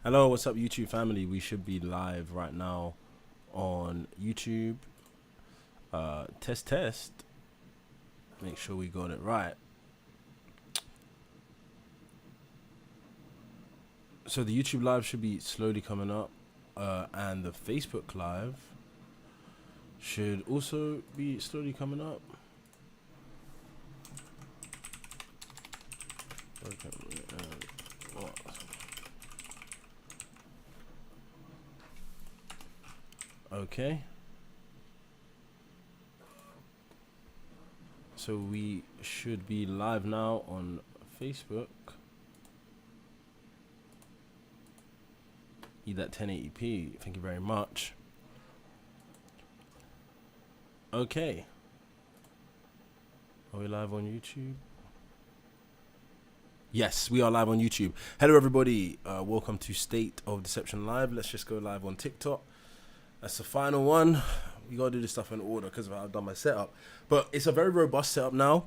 Hello, what's up, YouTube family? We should be live right now on YouTube. Test. Make sure we got it right. So the YouTube live should be slowly coming up, and the Facebook live should also be slowly coming up. Okay. So we should be live now on Facebook. Need that 1080p. Thank you very much. Okay. Are we live on YouTube? Yes, we are live on YouTube. Hello, everybody. Welcome to State of Deception Live. Let's just go live on TikTok. That's the final one. We gotta do this stuff in order because I've done my setup. But it's a very robust setup now,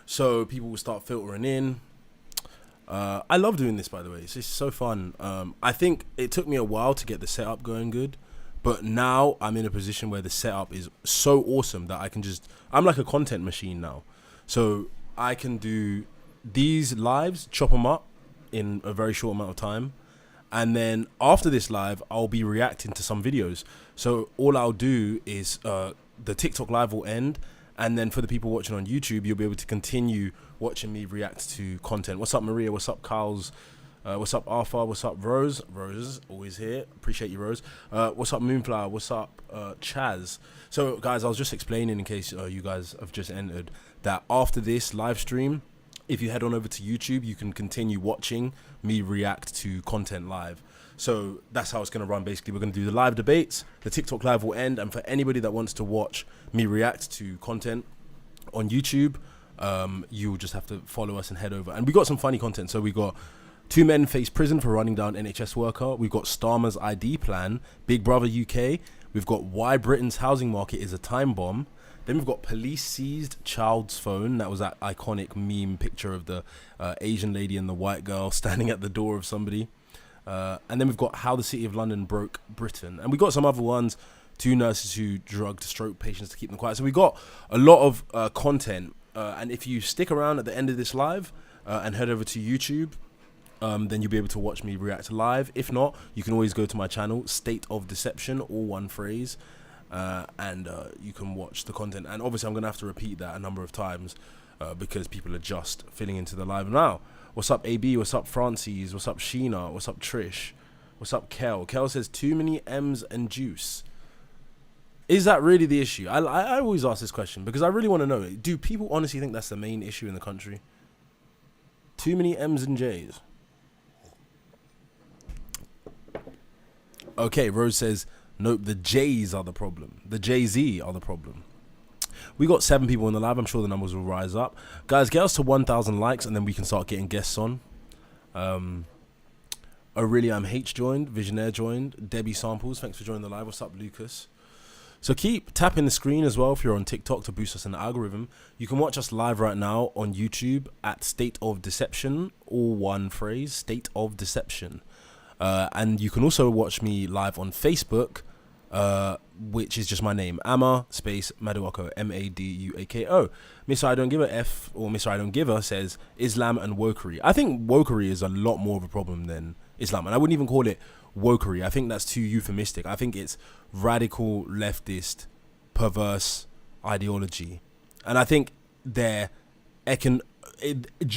so people will start filtering in. I love doing this, by the way. It's just so fun. I think it took me a while to get the setup going good, but now I'm in a position where the setup is so awesome that I'm like a content machine now. So I can do these lives, chop them up in a very short amount of time. And then after this live, I'll be reacting to some videos. So all I'll do is the TikTok live will end. And then for the people watching on YouTube, you'll be able to continue watching me react to content. What's up, Maria? What's up, Carls? What's up, Arthur? What's up, Rose? Rose, always here. Appreciate you, Rose. What's up, Moonflower? What's up, Chaz? So, guys, I was just explaining in case you guys have just entered that after this live stream, if you head on over to YouTube, you can continue watching me react to content live. So that's how it's going to run. Basically, we're going to do the live debates. The TikTok live will end. And for anybody that wants to watch me react to content on YouTube, you'll just have to follow us and head over. And we got some funny content. So we got 2 men face prison for running down NHS worker. We've got Starmer's ID plan, Big Brother UK. We've got why Britain's housing market is a time bomb. Then we've got police seized child's phone. That was that iconic meme picture of the Asian lady and the white girl standing at the door of somebody. And then we've got how the City of London broke Britain. And we got some other ones, 2 nurses who drugged stroke patients to keep them quiet. So we got a lot of content. And if you stick around at the end of this live and head over to YouTube, then you'll be able to watch me react live. If not, you can always go to my channel, State of Deception, all one phrase. And you can watch the content, and obviously I'm gonna have to repeat that a number of times because people are just filling into the live now. What's up, AB? What's up, Francis? What's up, Sheena? What's up, Trish? What's up, Kel? Kel says too many M's and juice. Is that really the issue? I always ask this question because I really want to know. Do people honestly think that's the main issue in the country? Too many M's and J's. Okay, Rose says nope, the J's are the problem. The Jay-Z are the problem. We got 7 people in the live. I'm sure the numbers will rise up. Guys, get us to 1,000 likes and then we can start getting guests on. Aurelium H joined. Visionaire joined. Debbie Samples, thanks for joining the live. What's up, Lucas? So keep tapping the screen as well if you're on TikTok to boost us in the algorithm. You can watch us live right now on YouTube at State of Deception, all one phrase, State of Deception. And you can also watch me live on Facebook, which is just my name, Amma space Maduako, Maduako. Mr. I Don't Give a F, or Mr. I Don't Give a says Islam and wokery. I think wokery is a lot more of a problem than Islam, and I wouldn't even call it wokery. I think that's too euphemistic. I think it's radical leftist perverse ideology, and I think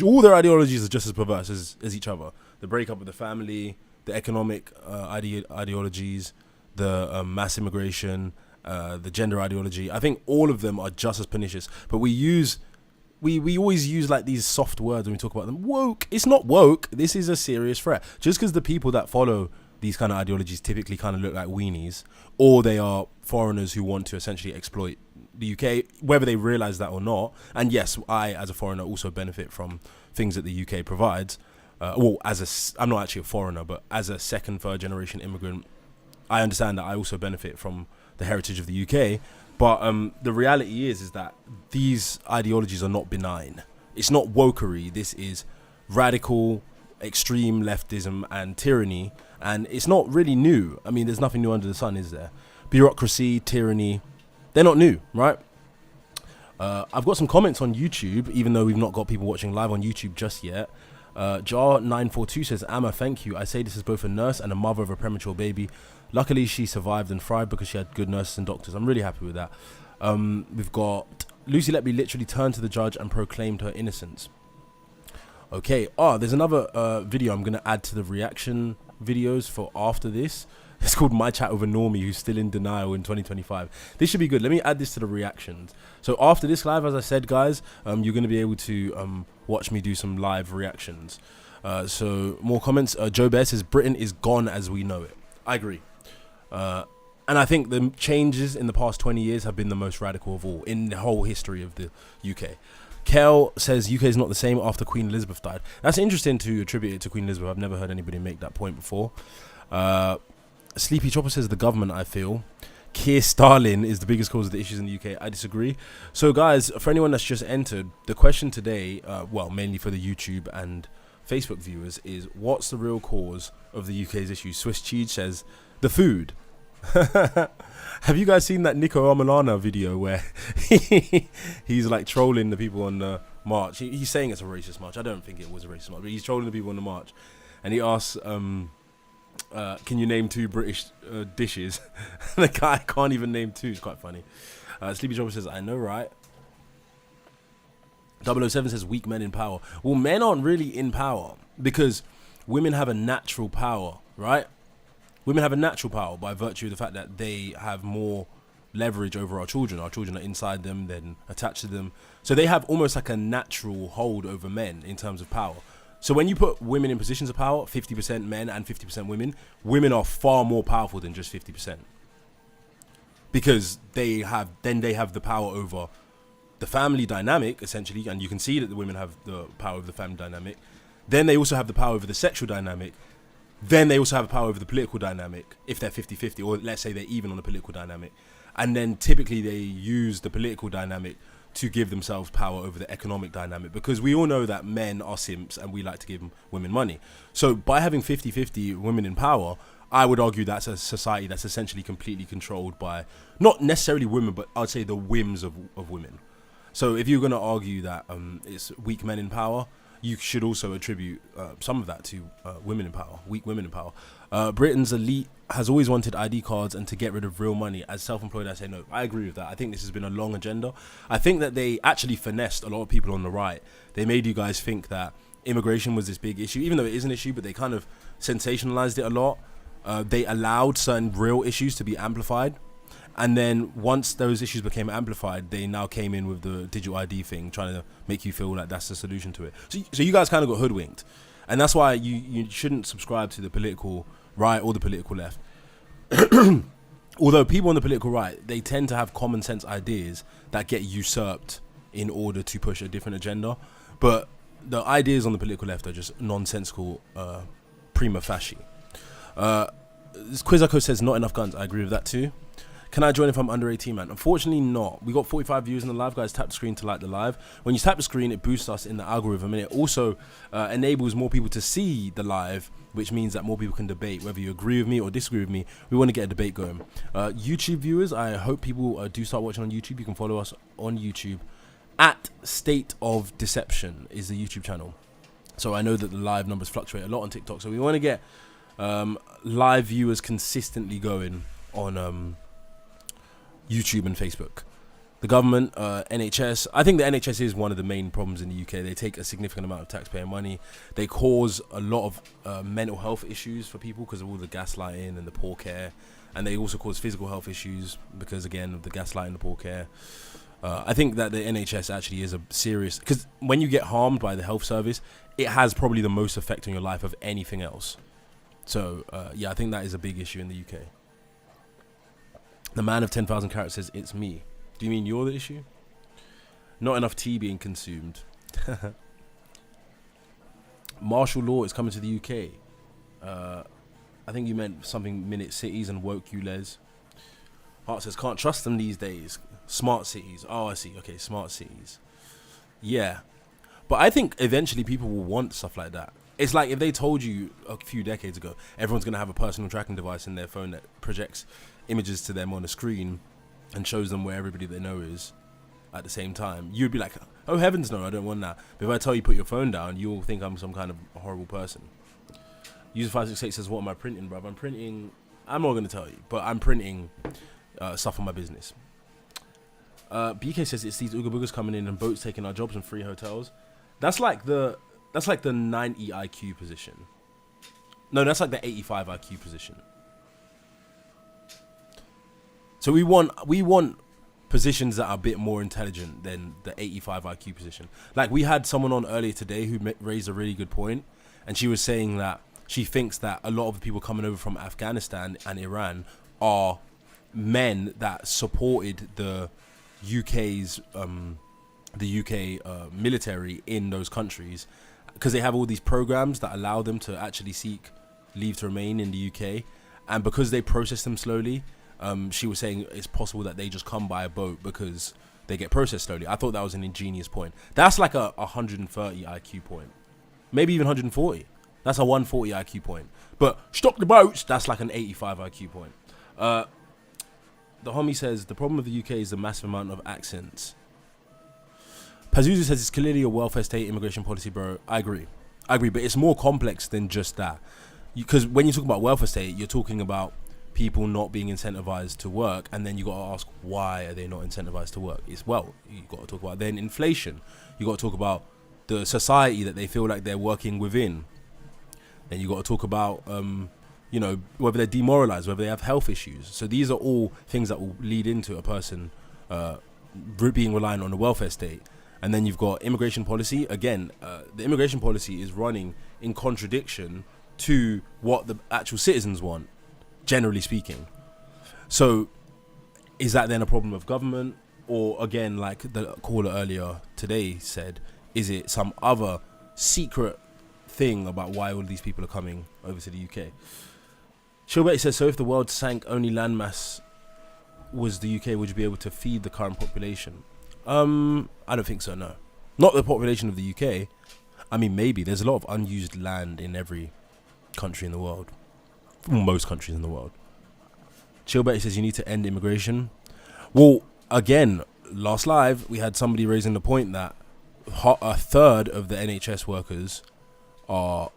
all their ideologies are just as perverse as each other. The breakup of the family, the economic ideologies, the mass immigration, the gender ideology. I think all of them are just as pernicious. But we always use like these soft words when we talk about them. Woke. It's not woke. This is a serious threat. Just because the people that follow these kind of ideologies typically kind of look like weenies, or they are foreigners who want to essentially exploit the UK, whether they realize that or not. And yes, I as a foreigner also benefit from things that the UK provides. I'm not actually a foreigner, but as a second, third generation immigrant, I understand that I also benefit from the heritage of the UK. But the reality is that these ideologies are not benign. It's not wokery. This is radical extreme leftism and tyranny, and it's not really new. I mean, there's nothing new under the sun, is there? Bureaucracy, tyranny, they're not new, right? I've got some comments on YouTube, even though we've not got people watching live on YouTube just yet. Jar942 says, Amma, thank you. I say this as both a nurse and a mother of a premature baby. Luckily, she survived and thrived because she had good nurses and doctors. I'm really happy with that. We've got Lucy Letby literally turned to the judge and proclaimed her innocence. Okay. There's another video I'm going to add to the reaction videos for after this. It's called My Chat with a Normie Who's Still in Denial in 2025. This should be good. Let me add this to the reactions. So after this live, as I said, guys, you're going to be able to watch me do some live reactions. So more comments. Joe Bear says, Britain is gone as we know it. I agree. And I think the changes in the past 20 years have been the most radical of all in the whole history of the UK. Kel says UK is not the same after Queen Elizabeth died. That's interesting to attribute it to Queen Elizabeth. I've never heard anybody make that point before. Sleepy Chopper says the government, I feel. Keir Starlin is the biggest cause of the issues in the UK. I disagree. So, guys, for anyone that's just entered, the question today, well, mainly for the YouTube and Facebook viewers, is what's the real cause of the UK's issues? Swiss Cheese says the food. Have you guys seen that Nico Amalana video where he's like trolling the people on the march? He's saying it's a racist march. I don't think it was a racist march, but he's trolling the people on the march. And he asks, can you name 2 British dishes? And the guy can't even name 2. It's quite funny. Sleepy Jobber says, I know, right? 007 says, weak men in power. Well, men aren't really in power because women have a natural power, right? Women have a natural power by virtue of the fact that they have more leverage over our children. Our children are inside them, then attached to them. So they have almost like a natural hold over men in terms of power. So when you put women in positions of power, 50% men and 50% women, women are far more powerful than just 50%. Because they have the power over the family dynamic, essentially, and you can see that the women have the power over the family dynamic. Then they also have the power over the sexual dynamic. Then they also have power over the political dynamic, if they're 50-50, or let's say they're even on the political dynamic. And then typically they use the political dynamic to give themselves power over the economic dynamic, because we all know that men are simps and we like to give women money. So by having 50-50 women in power, I would argue that's a society that's essentially completely controlled by not necessarily women, but I'd say the whims of women. So if you're going to argue that it's weak men in power, you should also attribute some of that to women in power, weak women in power. Britain's elite has always wanted ID cards and to get rid of real money. As self-employed, I say no. I agree with that. I think this has been a long agenda. I think that they actually finessed a lot of people on the right. They made you guys think that immigration was this big issue, even though it is an issue, but they kind of sensationalized it a lot. They allowed certain real issues to be amplified. And then once those issues became amplified, they now came in with the digital ID thing, trying to make you feel like that's the solution to it. So you guys kind of got hoodwinked. And that's why you shouldn't subscribe to the political right or the political left. Although people on the political right, they tend to have common sense ideas that get usurped in order to push a different agenda. But the ideas on the political left are just nonsensical prima facie. Quizzico says not enough guns. I agree with that too. Can I join if I'm under 18, man? Unfortunately not. We got 45 views in the live, guys. Tap the screen to like the live. When you tap the screen, it boosts us in the algorithm, and it also enables more people to see the live, which means that more people can debate. Whether you agree with me or disagree with me, we want to get a debate going. YouTube viewers, I hope people do start watching on YouTube. You can follow us on YouTube at State of Deception is the YouTube channel. So I know that the live numbers fluctuate a lot on TikTok, so we want to get live viewers consistently going on YouTube and Facebook. The government, NHS, I think the NHS is one of the main problems in the UK. They take a significant amount of taxpayer money. They cause a lot of mental health issues for people because of all the gaslighting and the poor care. And they also cause physical health issues because, again, of the gaslighting and the poor care. I think that the NHS actually is a serious... Because when you get harmed by the health service, it has probably the most effect on your life of anything else. So, yeah, I think that is a big issue in the UK. The man of 10,000 carats says, it's me. Do you mean you're the issue? Not enough tea being consumed. Martial law is coming to the UK. I think you meant something minute cities and woke you, Les. Hart says, can't trust them these days. Smart cities. Oh, I see. Okay, smart cities. Yeah. But I think eventually people will want stuff like that. It's like if they told you a few decades ago everyone's going to have a personal tracking device in their phone that projects images to them on a screen and shows them where everybody they know is at the same time, you'd be like, oh heavens no, I don't want that. But if I tell you put your phone down, you'll think I'm some kind of horrible person. User568 says, what am I printing, bruv? I'm not going to tell you, but I'm printing stuff on my business. BK says it's these Ooga Boogers coming in and boats taking our jobs and free hotels. That's like the 90 IQ position. No, that's like the 85 IQ position. So we want positions that are a bit more intelligent than the 85 IQ position. Like we had someone on earlier today who raised a really good point, and she was saying that she thinks that a lot of the people coming over from Afghanistan and Iran are men that supported the UK's military in those countries, because they have all these programs that allow them to actually seek leave to remain in the UK, and because they process them slowly, she was saying it's possible that they just come by a boat because they get processed slowly. I thought that was an ingenious point. That's like a 130 IQ point, maybe even 140. That's a 140 IQ point. But stop the boats, that's like an 85 IQ point. The homie says the problem with the UK is the massive amount of accents. Pazuzu says it's clearly a welfare state immigration policy, bro. I agree, but it's more complex than just that. Because when you talk about welfare state, you're talking about people not being incentivized to work, and then you got to ask, why are they not incentivized to work? You got to talk about then inflation. You got to talk about the society that they feel like they're working within. Then you got to talk about whether they're demoralized, whether they have health issues. So these are all things that will lead into a person being reliant on the welfare state. And then you've got immigration policy. Again, the immigration policy is running in contradiction to what the actual citizens want, generally speaking. So is that then a problem of government? Or again, like the caller earlier today said, is it some other secret thing about why all these people are coming over to the UK? Shilbert says, so if the world sank only landmass was the UK, would you be able to feed the current population? I don't think so, no. Not the population of the UK. I mean, maybe. There's a lot of unused land in every country in the world. Most countries in the world. Chillbetty says you need to end immigration. Well, again, last live, we had somebody raising the point that a third of the NHS workers are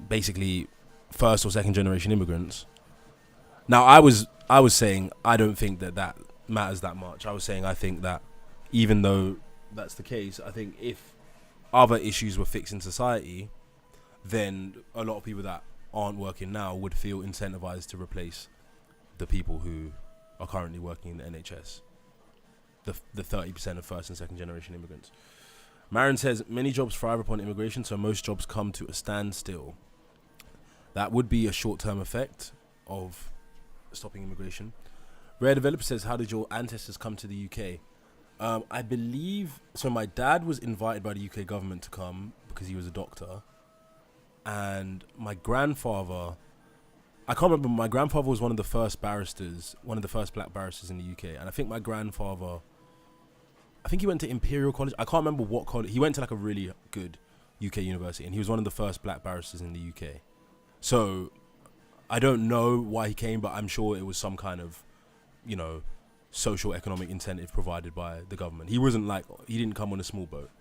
basically first or second generation immigrants. Now, I was saying I don't think that matters that much. I was saying I think that even though that's the case, I think if other issues were fixed in society, then a lot of people that aren't working now would feel incentivized to replace the people who are currently working in the NHS. The 30% of first and second generation immigrants. Marin says many jobs thrive upon immigration, so most jobs come to a standstill. That would be a short-term effect of stopping immigration. Rare Developer says, how did your ancestors come to the UK? I believe, so my dad was invited by the UK government to come because he was a doctor. And my grandfather, I can't remember, my grandfather was one of the first barristers, one of the first black barristers in the UK. And I think my grandfather, I think he went to Imperial College. I can't remember what college. He went to like a really good UK university, and he was one of the first black barristers in the UK. So I don't know why he came, but I'm sure it was some kind of, social economic incentive provided by the government. He didn't come on a small boat.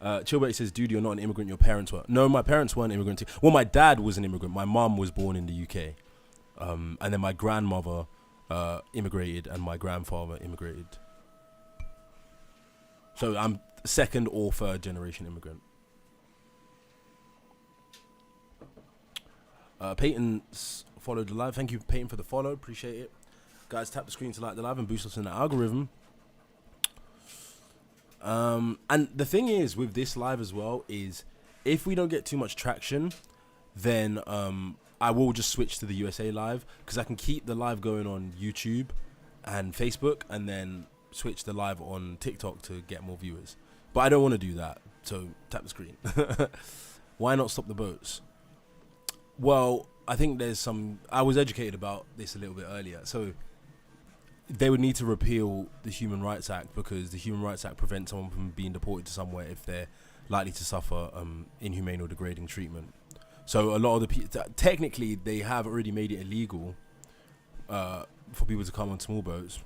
Chillbetty says, dude, you're not an immigrant, your parents were. No, my parents weren't immigrants. Well, my dad was an immigrant. My mum was born in the UK. And then my grandmother immigrated and my grandfather immigrated. So I'm second or third generation immigrant. Peyton's followed the live. Thank you, Peyton, for the follow. Appreciate it. Guys, tap the screen to like the live and boost us in the algorithm. And the thing is with this live as well is if we don't get too much traction, then I will just switch to the USA live, because I can keep the live going on YouTube and Facebook and then switch the live on TikTok to get more viewers. But I don't want to do that, so tap the screen. Why not stop the boats? Well, I think I was educated about this a little bit earlier. So they would need to repeal the Human Rights Act, because the Human Rights Act prevents someone from being deported to somewhere if their likely to suffer inhumane or degrading treatment. So a lot of the people, technically, they have already made it illegal for people to come on small boats.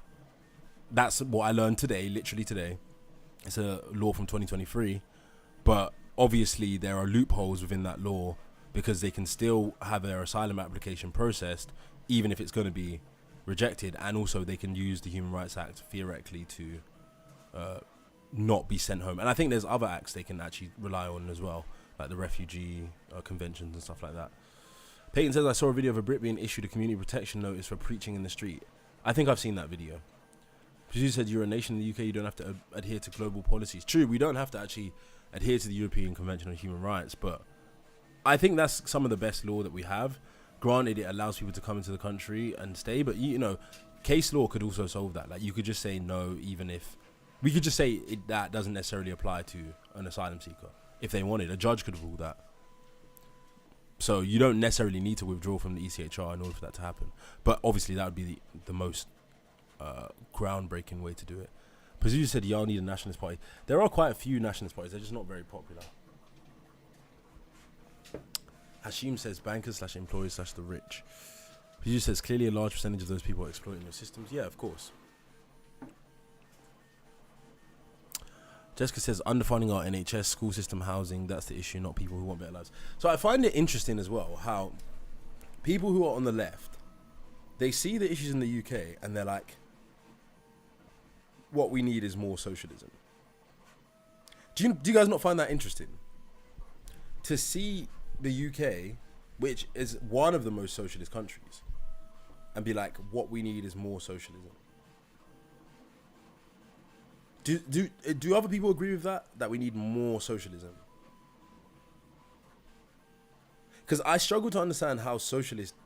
That's what I learned today, literally today. It's a law from 2023, but obviously there are loopholes within that law because they can still have their asylum application processed, even if it's going to be rejected, and also they can use the Human Rights Act theoretically to not be sent home. And I think there's other acts they can actually rely on as well, like the refugee conventions and stuff like that. Peyton says, I saw a video of a Brit being issued a community protection notice for preaching in the street. I think I've seen that video. Because you said you're a nation in the UK, you don't have to adhere to global policies. True, we don't have to actually adhere to the European Convention on Human Rights, but I think that's some of the best law that we have. Granted, it allows people to come into the country and stay, but you know, case law could also solve that. Like, you could just say no, even if we could just say that doesn't necessarily apply to an asylum seeker. If they wanted, a judge could rule that. So you don't necessarily need to withdraw from the ECHR in order for that to happen. But obviously that would be the most groundbreaking way to do it. Pazuzu said y'all need a nationalist party. There are quite a few nationalist parties, they're just not very popular. Hashim says bankers / employers / the rich. Pazuzu says clearly a large percentage of those people are exploiting your systems. Yeah, of course. Jessica says underfunding our NHS, school system, housing, that's the issue, not people who want better lives. So I find it interesting as well how people who are on the left, they see the issues in the UK and they're like, what we need is more socialism. Do you guys not find that interesting? To see the UK, which is one of the most socialist countries, and be like, what we need is more socialism. Do other people agree with that? That we need more socialism? Because I struggle to understand how socialists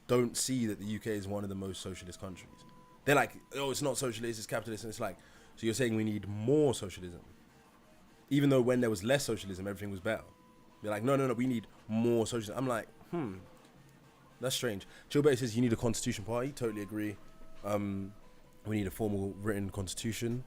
don't see that the UK is one of the most socialist countries. They're like, oh, it's not socialist, it's capitalist. And it's like, so you're saying we need more socialism? Even though when there was less socialism, everything was better. They're like, no, we need more socialism. I'm like, that's strange. Joe Bates says you need a constitution party. Totally agree. We need a formal written constitution.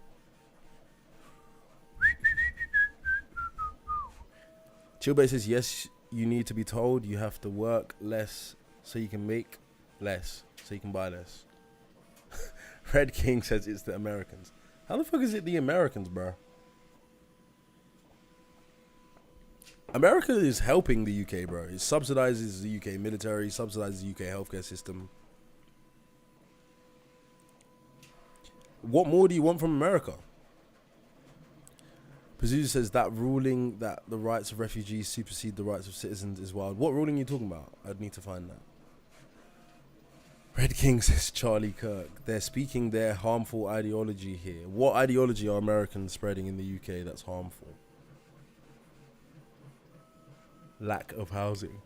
Chillbay says, yes, you need to be told you have to work less so you can make less, so you can buy less. Red King says it's the Americans. How the fuck is it the Americans, bro? America is helping the UK, bro. It subsidizes the UK military, subsidizes the UK healthcare system. What more do you want from America? Pazuzu says that ruling that the rights of refugees supersede the rights of citizens is wild. What ruling are you talking about? I'd need to find that. Red King says Charlie Kirk. They're speaking their harmful ideology here. What ideology are Americans spreading in the UK that's harmful? Lack of housing.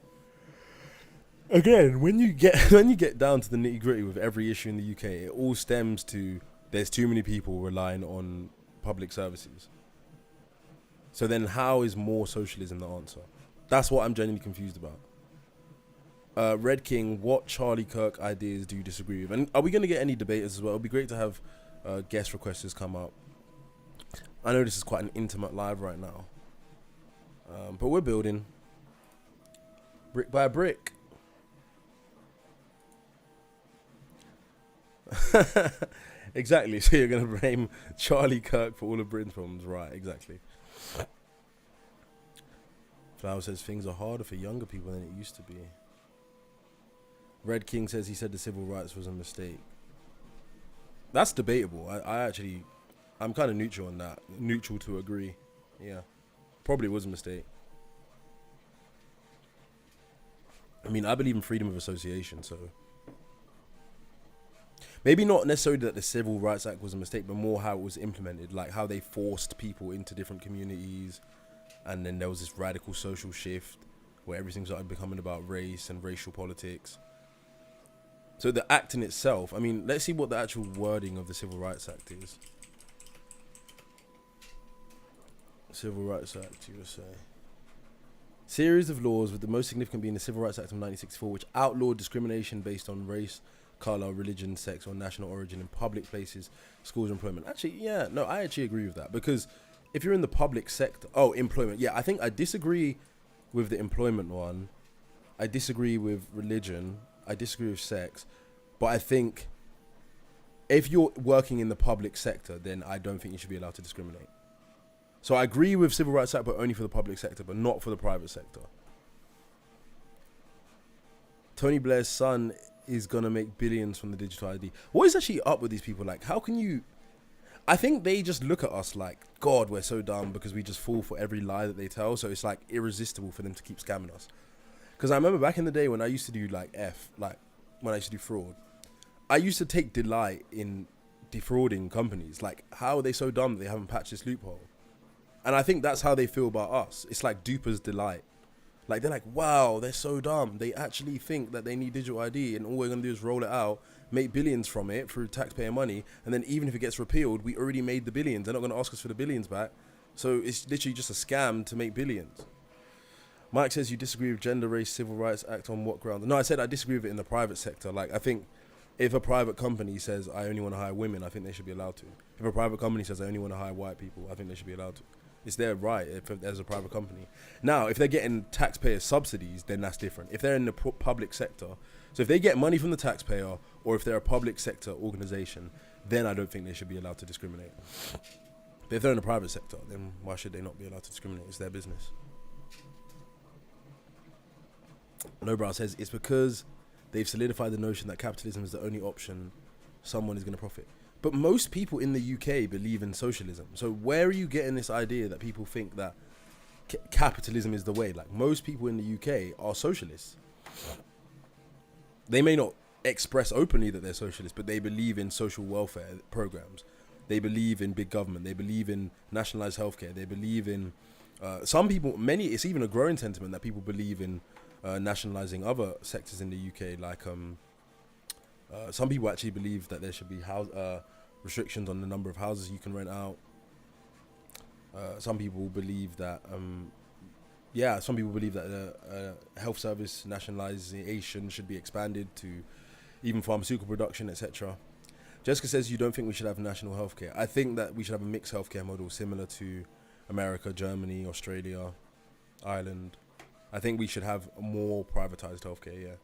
Again, when you get down to the nitty gritty with every issue in the UK, it all stems to there's too many people relying on public services. So then how is more socialism the answer? That's what I'm genuinely confused about. Red King, what Charlie Kirk ideas do you disagree with? And are we going to get any debaters as well? It would be great to have guest requesters come up. I know this is quite an intimate live right now. But we're building. Brick by brick. Exactly. So you're going to blame Charlie Kirk for all of Britain's problems. Right, exactly. Flower says things are harder for younger people than it used to be. Red King says he said the civil rights was a mistake. That's debatable. I'm kind of neutral on that. Neutral to agree. Yeah. Probably was a mistake. I mean, I believe in freedom of association, so maybe not necessarily that the Civil Rights Act was a mistake, but more how it was implemented, like how they forced people into different communities, and then there was this radical social shift where everything started becoming about race and racial politics. So the act in itself, I mean, let's see what the actual wording of the Civil Rights Act is. Civil Rights Act, USA. Series of laws, with the most significant being the Civil Rights Act of 1964, which outlawed discrimination based on race, colour, religion, sex, or national origin in public places, schools, and employment. Actually, yeah, no, I actually agree with that, because if you're in the public sector, employment. Yeah, I think I disagree with the employment one. I disagree with religion. I disagree with sex. But I think if you're working in the public sector, then I don't think you should be allowed to discriminate. So I agree with Civil Rights Act, but only for the public sector, but not for the private sector. Tony Blair's son is going to make billions from the digital ID. What is actually up with these people? Like, how can you... I think they just look at us like, God, we're so dumb because we just fall for every lie that they tell. So it's like irresistible for them to keep scamming us. Because I remember back in the day when I used to do like when I used to do fraud, I used to take delight in defrauding companies. Like, how are they so dumb that they haven't patched this loophole? And I think that's how they feel about us. It's like duper's delight. Like, they're like, wow, they're so dumb. They actually think that they need digital ID and all we're going to do is roll it out, make billions from it through taxpayer money. And then even if it gets repealed, we already made the billions. They're not going to ask us for the billions back. So it's literally just a scam to make billions. Mike says you disagree with Gender, Race, Civil Rights Act on what ground? No, I said I disagree with it in the private sector. Like, I think if a private company says I only want to hire women, I think they should be allowed to. If a private company says I only want to hire white people, I think they should be allowed to. It's their right if there's a private company. Now, if they're getting taxpayer subsidies, then that's different. If they're in the public sector, so if they get money from the taxpayer or if they're a public sector organization, then I don't think they should be allowed to discriminate. But if they're in the private sector, then why should they not be allowed to discriminate? It's their business. Lowbrow says it's because they've solidified the notion that capitalism is the only option someone is going to profit. But most people in the UK believe in socialism. So where are you getting this idea that people think that capitalism is the way? Like, most people in the UK are socialists. They may not express openly that they're socialists, but they believe in social welfare programs. They believe in big government. They believe in nationalized healthcare. They believe in some people, it's even a growing sentiment that people believe in nationalizing other sectors in the UK. Like some people actually believe that there should be restrictions on the number of houses you can rent out. Some people believe that, health service nationalization should be expanded to even pharmaceutical production, etc. Jessica says you don't think we should have national healthcare. I think that we should have a mixed healthcare model similar to America, Germany, Australia, Ireland. I think we should have more privatized healthcare, yeah.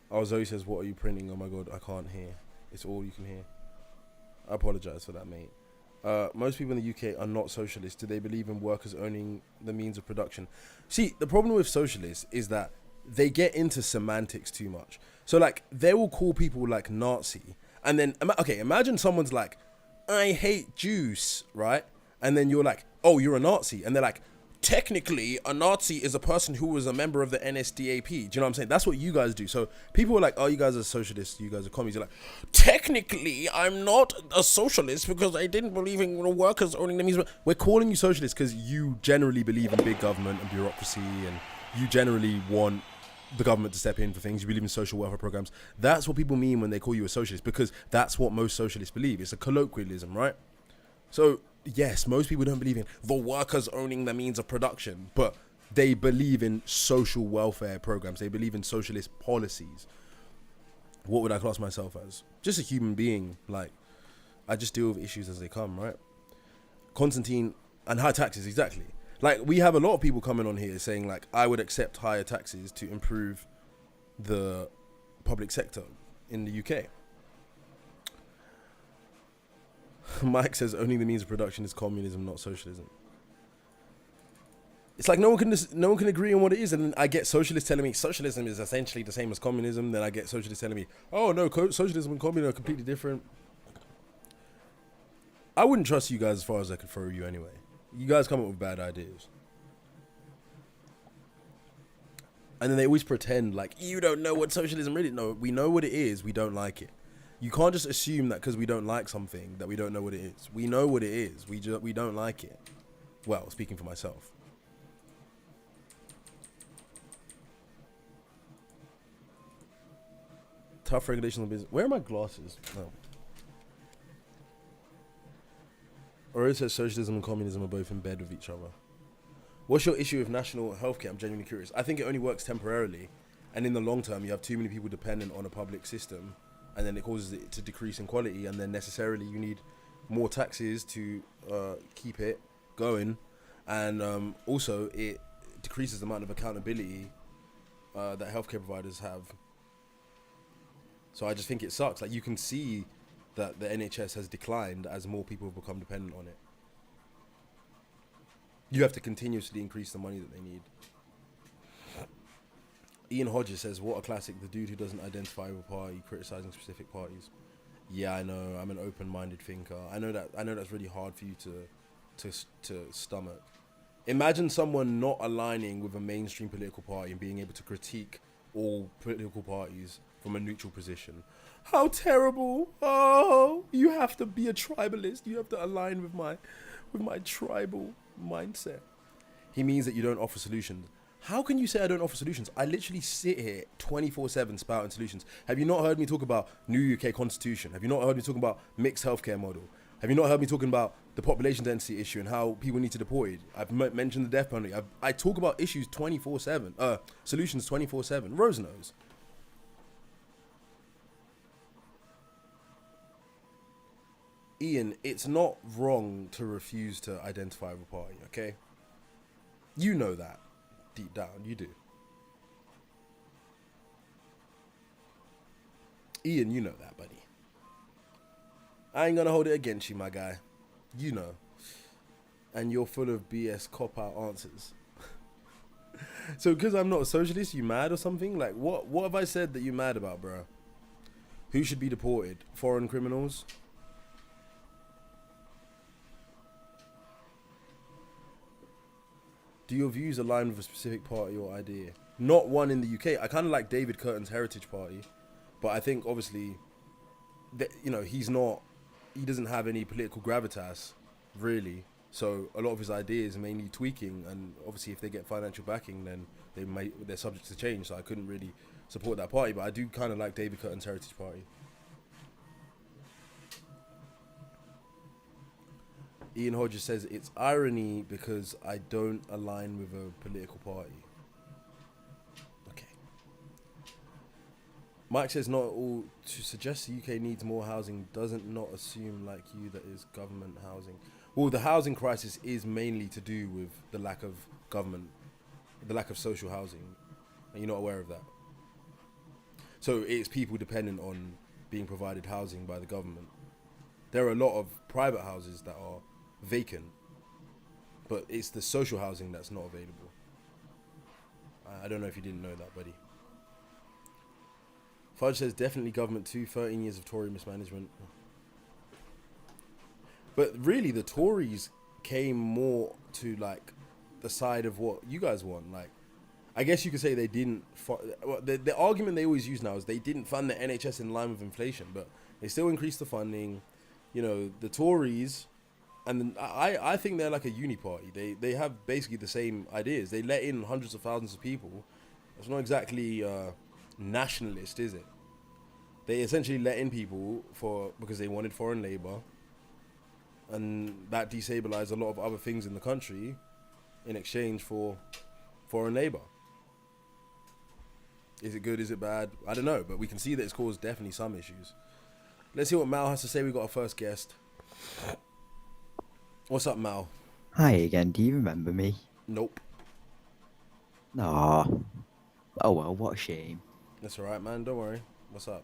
Oh, Zoe says, what are you printing? Oh my God, I can't hear. It's all you can hear. I apologize for that, mate. Most people in the UK are not socialists. Do they believe in workers owning the means of production? See, the problem with socialists is that they get into semantics too much. So, like, they will call people, like, Nazi. And then, imagine someone's like, I hate Jews, right? And then you're like, oh, you're a Nazi. And they're like, technically, a Nazi is a person who was a member of the NSDAP. Do you know what I'm saying? That's what you guys do. So people are like, oh, you guys are socialists, you guys are communists. You're like, technically, I'm not a socialist because I didn't believe in workers owning the means. We're calling you socialists because you generally believe in big government and bureaucracy, and you generally want the government to step in for things. You believe in social welfare programs. That's what people mean when they call you a socialist, because that's what most socialists believe. It's a colloquialism, right? So yes, most people don't believe in the workers owning the means of production, but they believe in social welfare programs. They believe in socialist policies. What would I class myself as? Just a human being. Like, I just deal with issues as they come, right? Constantine, and high taxes, exactly. Like, we have a lot of people coming on here saying, like, I would accept higher taxes to improve the public sector in the UK. Mike says owning the means of production is communism, not socialism. It's like no one can agree on what it is, and then I get socialists telling me socialism is essentially the same as communism. Then I get socialists telling me, oh no, socialism and communism are completely different. I wouldn't trust you guys as far as I could throw you anyway. You guys come up with bad ideas, and then they always pretend like you don't know what socialism really. No, we know what it is. We don't like it. You can't just assume that because we don't like something that we don't know what it is. We know what it is. We don't like it. Well, speaking for myself. Tough regulations on business. Where are my glasses? No. Or it says socialism and communism are both in bed with each other. What's your issue with national healthcare? I'm genuinely curious. I think it only works temporarily, and in the long term, you have too many people dependent on a public system, and then it causes it to decrease in quality, and then necessarily you need more taxes to keep it going, and also it decreases the amount of accountability that healthcare providers have. So I just think it sucks. Like, you can see that the NHS has declined as more people have become dependent on it. You have to continuously increase the money that they need. Ian Hodges says, "What a classic! The dude who doesn't identify with a party, criticizing specific parties." Yeah, I know. I'm an open-minded thinker. I know that's really hard for you to stomach. Imagine someone not aligning with a mainstream political party and being able to critique all political parties from a neutral position. How terrible! Oh, you have to be a tribalist. You have to align with my tribal mindset. He means that you don't offer solutions. How can you say I don't offer solutions? I literally sit here 24/7 spouting solutions. Have you not heard me talk about new UK constitution? Have you not heard me talking about mixed healthcare model? Have you not heard me talking about the population density issue and how people need to deploy? I've mentioned the death penalty. I talk about issues 24/7, solutions 24/7. Rose knows. Ian, it's not wrong to refuse to identify with a party, okay? You know that. Deep down, you do. Ian, you know that, buddy. I ain't gonna hold it against you, my guy. You know. And you're full of BS cop-out answers. So, because I'm not a socialist, you mad or something? Like, what have I said that you mad about, bro? Who should be deported? Foreign criminals? Do your views align with a specific party or idea? Not one in the UK. I kind of like David Curtin's Heritage Party, but I think obviously, that, you know, he doesn't have any political gravitas, really. So a lot of his ideas are mainly tweaking, and obviously if they get financial backing, then they're subject to change. So I couldn't really support that party, but I do kind of like David Curtin's Heritage Party. Ian Hodges says, it's irony because I don't align with a political party. Okay. Mike says, not all to suggest the UK needs more housing doesn't not assume like you that is government housing. Well, the housing crisis is mainly to do with the lack of government, the lack of social housing. And you're not aware of that. So it's people dependent on being provided housing by the government. There are a lot of private houses that are vacant, but it's the social housing that's not available. I don't know if you didn't know that, buddy. Fudge says definitely government too, 13 years of Tory mismanagement. But really the Tories came more to like the side of what you guys want. Like, I guess you could say they didn't the argument they always use now is they didn't fund the NHS in line with inflation, but they still increased the funding. You know, the Tories, and I think they're like a uni party. They have basically the same ideas. They let in hundreds of thousands of people. It's not exactly nationalist, is it? They essentially let in people because they wanted foreign labour, and that destabilized a lot of other things in the country in exchange for foreign labour. Is it good? Is it bad? I don't know, but we can see that it's caused definitely some issues. Let's see what Mal has to say. We got our first guest. What's up, Mal? Hi again, do you remember me? Nope. Aw. Oh well, what a shame. That's alright, man. Don't worry. What's up?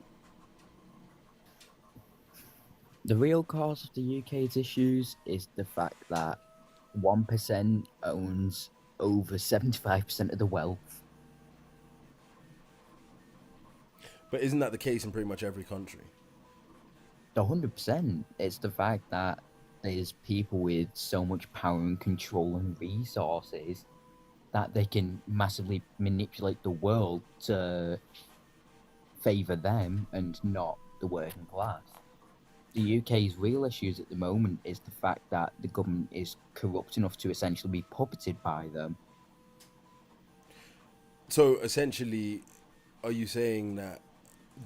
The real cause of the UK's issues is the fact that 1% owns over 75% of the wealth. But isn't that the case in pretty much every country? 100%. It's the fact that there's people with so much power and control and resources that they can massively manipulate the world to favour them and not the working class. The UK's real issues at the moment is the fact that the government is corrupt enough to essentially be puppeted by them. So essentially, are you saying that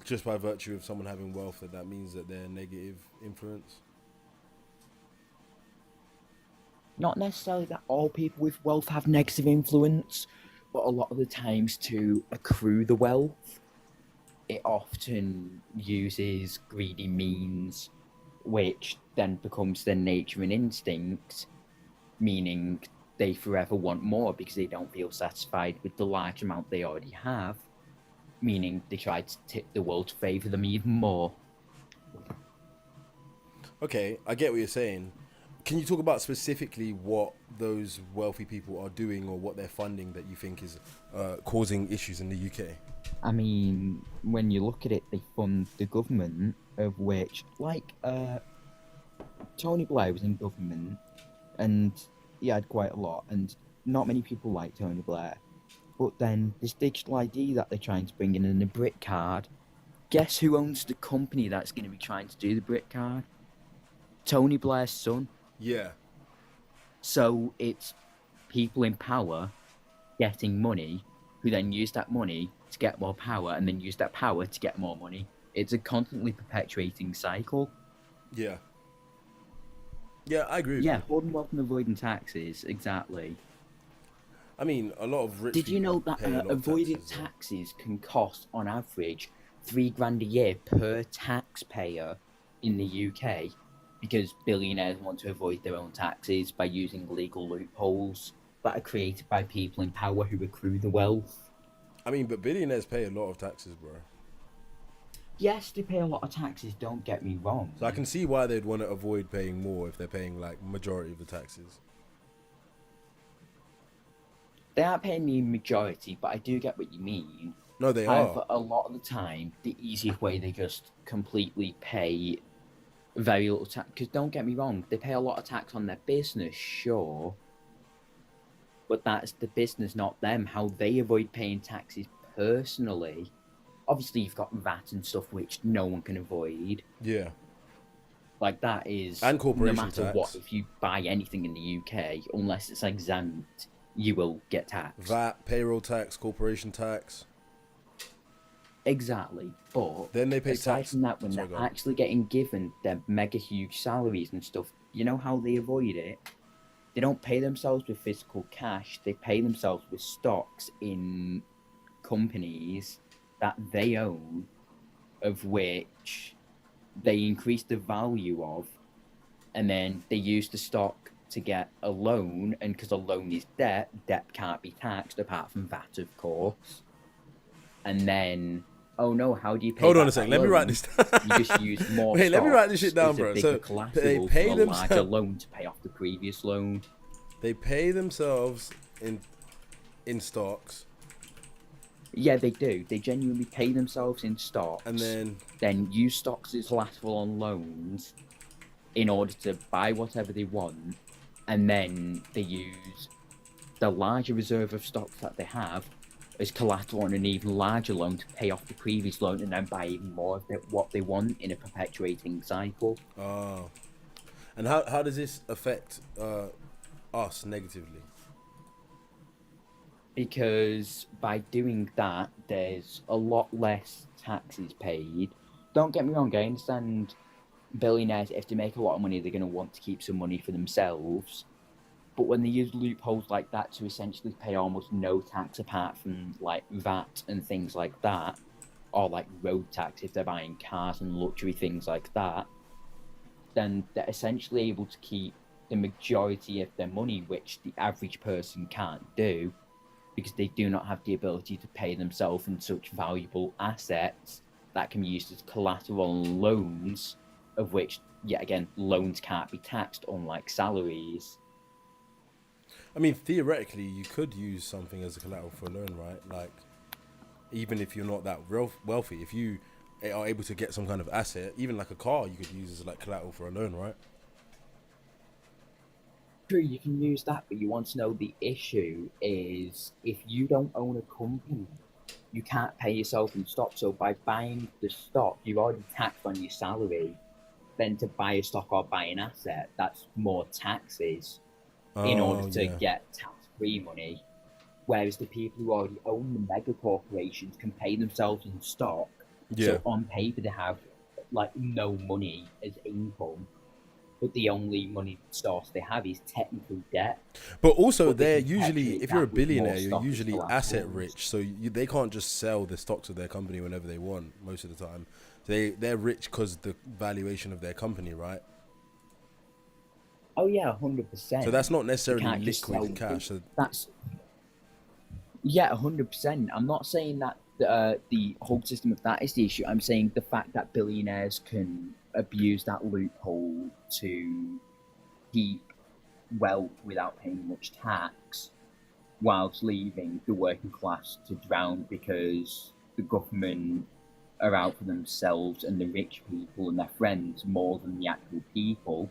just by virtue of someone having wealth, that means that they're negative influence? Not necessarily that all people with wealth have negative influence, but a lot of the times to accrue the wealth, it often uses greedy means which then becomes their nature and instinct, meaning they forever want more because they don't feel satisfied with the large amount they already have, meaning they try to tip the world to favour them even more. Okay, I get what you're saying. Can you talk about specifically what those wealthy people are doing or what they're funding that you think is causing issues in the UK? I mean, when you look at it, they fund the government, of which, Tony Blair was in government, and he had quite a lot, and not many people like Tony Blair. But then this digital ID that they're trying to bring in and the Brit card, guess who owns the company that's going to be trying to do the Brit card? Tony Blair's son. Yeah. So it's people in power getting money who then use that money to get more power and then use that power to get more money. It's a constantly perpetuating cycle. Yeah. Yeah, I agree with Yeah, you. hoarding wealth and avoiding taxes, exactly. I mean, a lot of rich Did you know people that pay a lot of avoiding taxes, taxes can cost, on average, £3,000 a year per taxpayer in the UK? Because billionaires want to avoid their own taxes by using legal loopholes that are created by people in power who accrue the wealth. I mean, but billionaires pay a lot of taxes, bro. Yes, they pay a lot of taxes, don't get me wrong. So I can see why they'd want to avoid paying more if they're paying like majority of the taxes. They aren't paying the majority, but I do get what you mean. No, they However, are. a lot of the time, the easiest way they just completely pay very little tax. Because don't get me wrong, they pay a lot of tax on their business, sure, but that's the business, not them. How they avoid paying taxes personally. Obviously, you've got VAT and stuff which no one can avoid. Yeah. Like that is And no corporation matter tax. what. If you buy anything in the UK, unless it's exempt, you will get taxed. VAT, payroll tax, corporation tax. Exactly, but Then they pay aside tax. from that, when Sorry, they're go on. actually getting given their mega huge salaries and stuff, you know how they avoid it? They don't pay themselves with physical cash. They pay themselves with stocks in companies that they own, of which they increase the value of, and then they use the stock to get a loan, and because a loan is debt, debt can't be taxed apart from VAT, of course. And then, oh no, how do you pay Hold on back a second. that Let me loan? write this down. You just use more Wait, let me write this shit stocks down, as a bro. bigger So they collateral pay for a larger themselves. loan to pay off the previous loan. They pay themselves in stocks, Yeah, they do. They genuinely pay themselves in stocks, and then use stocks as collateral on loans in order to buy whatever they want, and then they use the larger reserve of stocks that they have as collateral on an even larger loan to pay off the previous loan, and then buy even more of what they want in a perpetuating cycle. and how does this affect us negatively? Because by doing that, there's a lot less taxes paid. Don't get me wrong, I understand billionaires, if they make a lot of money, they're going to want to keep some money for themselves. But when they use loopholes like that to essentially pay almost no tax apart from like VAT and things like that, or like road tax if they're buying cars and luxury things like that, then they're essentially able to keep the majority of their money, which the average person can't do, because they do not have the ability to pay themselves in such valuable assets that can be used as collateral on loans, of which, yet again, loans can't be taxed, unlike salaries. I mean, theoretically, you could use something as a collateral for a loan, right? Like, even if you're not that wealthy, if you are able to get some kind of asset, even like a car, you could use as like collateral for a loan, right? True, you can use that, but you want to know the issue is if you don't own a company, you can't pay yourself in stock. So by buying the stock, you've already taxed on your salary. Then to buy a stock or buy an asset, that's more taxes in order Oh, to yeah. get tax-free money. Whereas the people who already own the mega corporations can pay themselves in stock. Yeah. So on paper, they have like no money as income, but the only money source they have is technically debt. But also, But they they're can usually, perpetuate if you're a that with more billionaire, you're stock as usually collateral. asset rich. So they can't just sell the stocks of their company whenever they want most of the time. They're rich because the valuation of their company, right? Oh yeah, So 100%. that's not You necessarily can't just liquid sell. cash. So, That's Yeah, 100%. I'm not saying that the whole system of that is the issue. I'm saying the fact that billionaires can abuse that loophole to keep wealth without paying much tax, whilst leaving the working class to drown because the government are out for themselves and the rich people and their friends more than the actual people.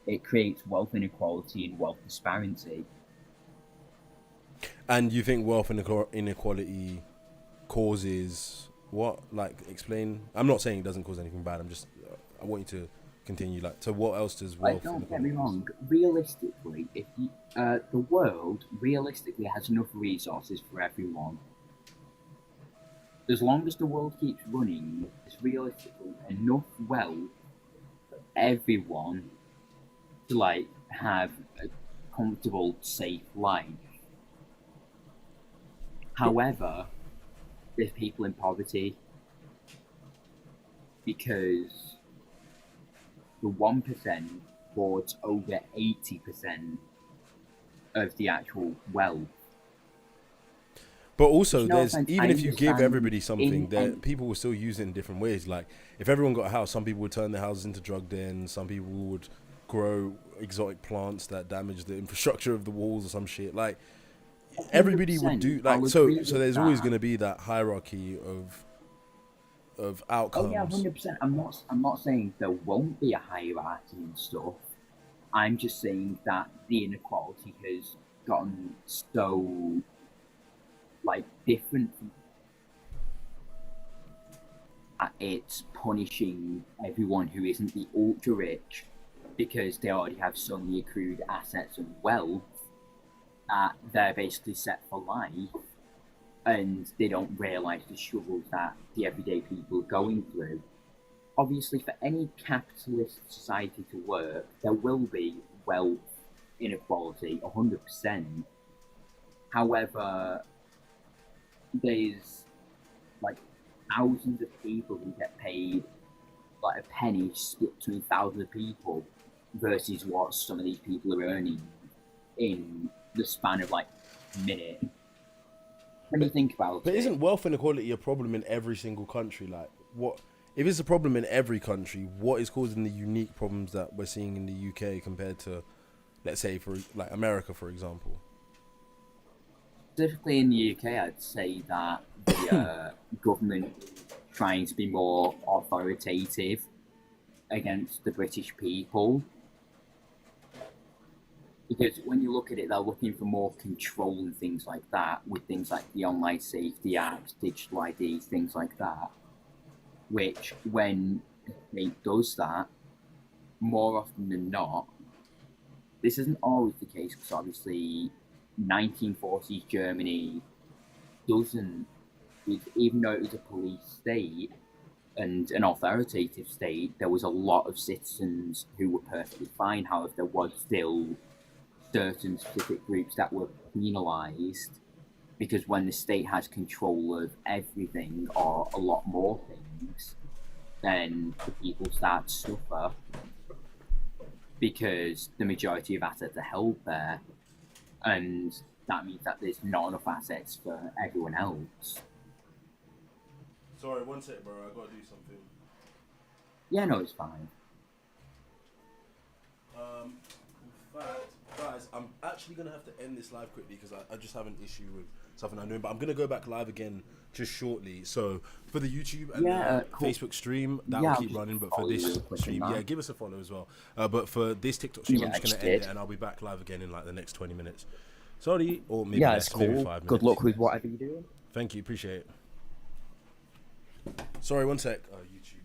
It creates wealth inequality and wealth disparity. and you think wealth inequality causes what? Like, explain. I'm not saying it doesn't cause anything bad. I'm just, I want you to continue. Like, so what else does Like, wealth don't get inequality me cause? wrong. Realistically, if you, the world realistically has enough resources for everyone. As long as the world keeps running, there's realistically enough wealth for everyone to like have a comfortable, safe life. But However, there's people in poverty because the 1% hoards over 80% of the actual wealth. But Which, also, no there's offense, I even if you give understand everybody something, in that and people will still use it in different ways. Like, if everyone got a house, some people would turn their houses into drug dens. Some people would grow exotic plants that damage the infrastructure of the walls or some shit. Like, everybody would 100%, do like I'll so. agree So with there's always that. going to be that hierarchy of Oh yeah, outcomes. 100%. I'm not saying there won't be a hierarchy and stuff. I'm just saying that the inequality has gotten so like different from that it's punishing everyone who isn't the ultra rich because they already have so many accrued assets and wealth that they're basically set for life and they don't realise the struggles that the everyday people are going through. Obviously, for any capitalist society to work, there will be wealth inequality, 100%. However, there's like thousands of people who get paid like a penny split between thousands of people versus what some of these people are earning in the span of like a minute. When you But think about but it, isn't wealth inequality a problem in every single country? Like, what if it's a problem in every country? What is causing the unique problems that we're seeing in the UK compared to, let's say, for like America, for example? specifically in the UK, I'd say that the government trying to be more authoritative against the British people. Because when you look at it, they're looking for more control and things like that, with things like the Online Safety Act, digital ID, things like that. Which, when it does that, more often than not, this isn't always the case because obviously 1940s Germany doesn't, even though it was a police state and an authoritative state, there was a lot of citizens who were perfectly fine. However, there was still certain specific groups that were penalised because when the state has control of everything or a lot more things, then the people start to suffer because the majority of assets are held there, and that means that there's not enough assets for everyone else. Sorry, one sec, bro. I gotta do something. Yeah, no, it's fine. In fact, guys, I'm actually gonna have to end this live quickly because I just have an issue with something I'm doing. But I'm gonna go back live again just shortly. So for the YouTube and Yeah, the cool. Facebook stream, that will Yeah, I'll keep just running. But for follow you this real quick on stream, yeah, that. give us a follow as well. But for this TikTok stream, Yeah, I'm I just gonna just end it did. and I'll be back live again in like the next 20 minutes. Sorry, or maybe Yeah, it's less, maybe cool. five Good minutes. luck with whatever you're doing. Thank you, appreciate it. Sorry, one sec. YouTube.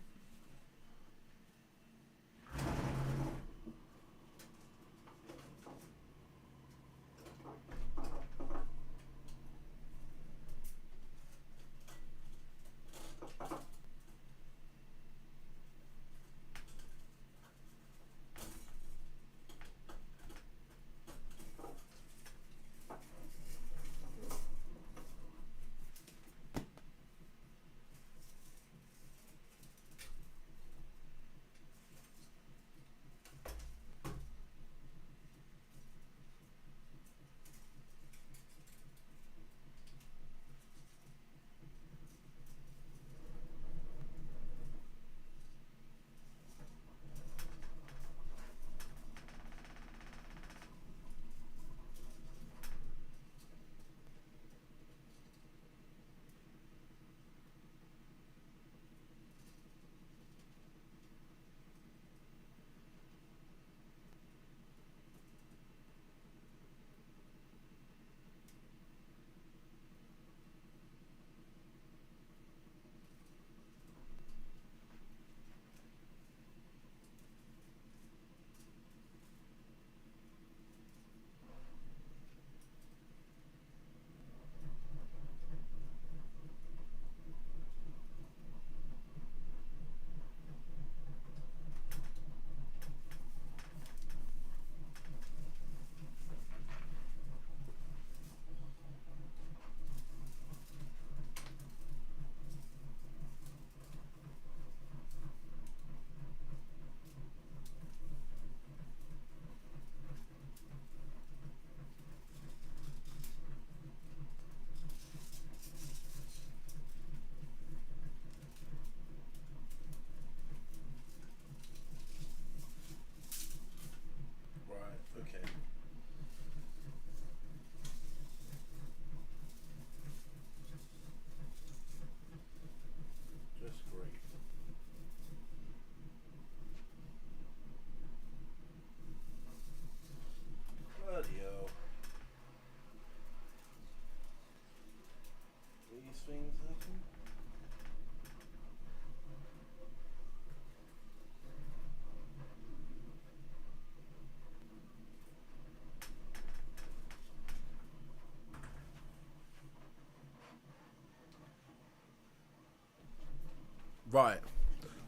Right.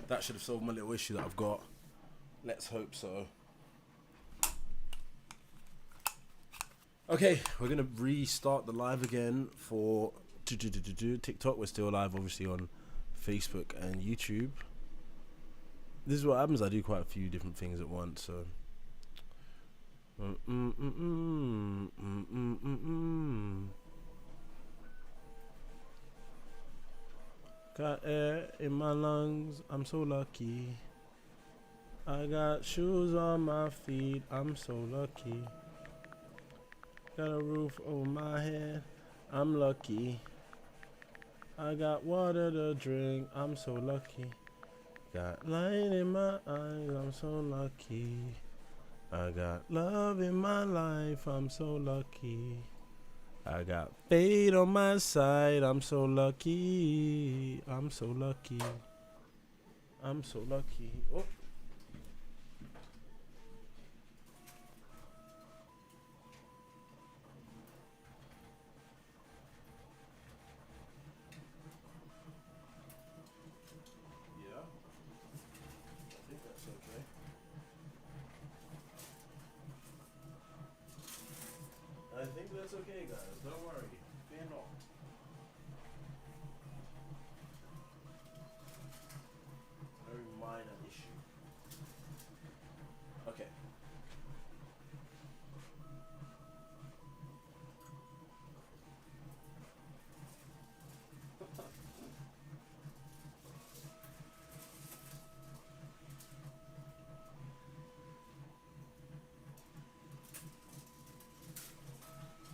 That should have solved my little issue that I've got. Let's hope so. Okay, we're gonna restart the live again for TikTok. We're still live, obviously, on Facebook and YouTube. This is what happens. I do quite a few different things at once, so. Got air in my lungs, I'm so lucky. I got shoes on my feet, I'm so lucky. Got a roof over my head, I'm lucky. I got water to drink, I'm so lucky. Got light in my eyes, I'm so lucky. I got love in my life, I'm so lucky. I got fate on my side, I'm so lucky. I'm so lucky. I'm so lucky. Oh. Yeah. I think that's okay. I think that's okay, guys. Don't worry. Fear not. Very minor issue. Okay.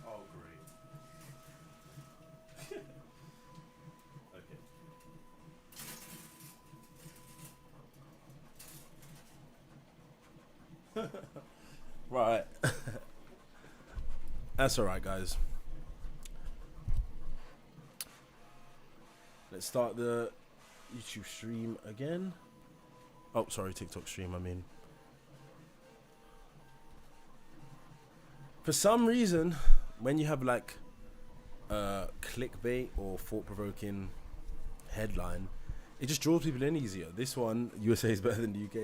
Oh, great. Okay. Right. That's alright, guys. Let's start the YouTube stream again. Oh, sorry, TikTok stream, I mean. For some reason, when you have like clickbait or thought-provoking headline, it just draws people in easier. This one, USA is better than the UK.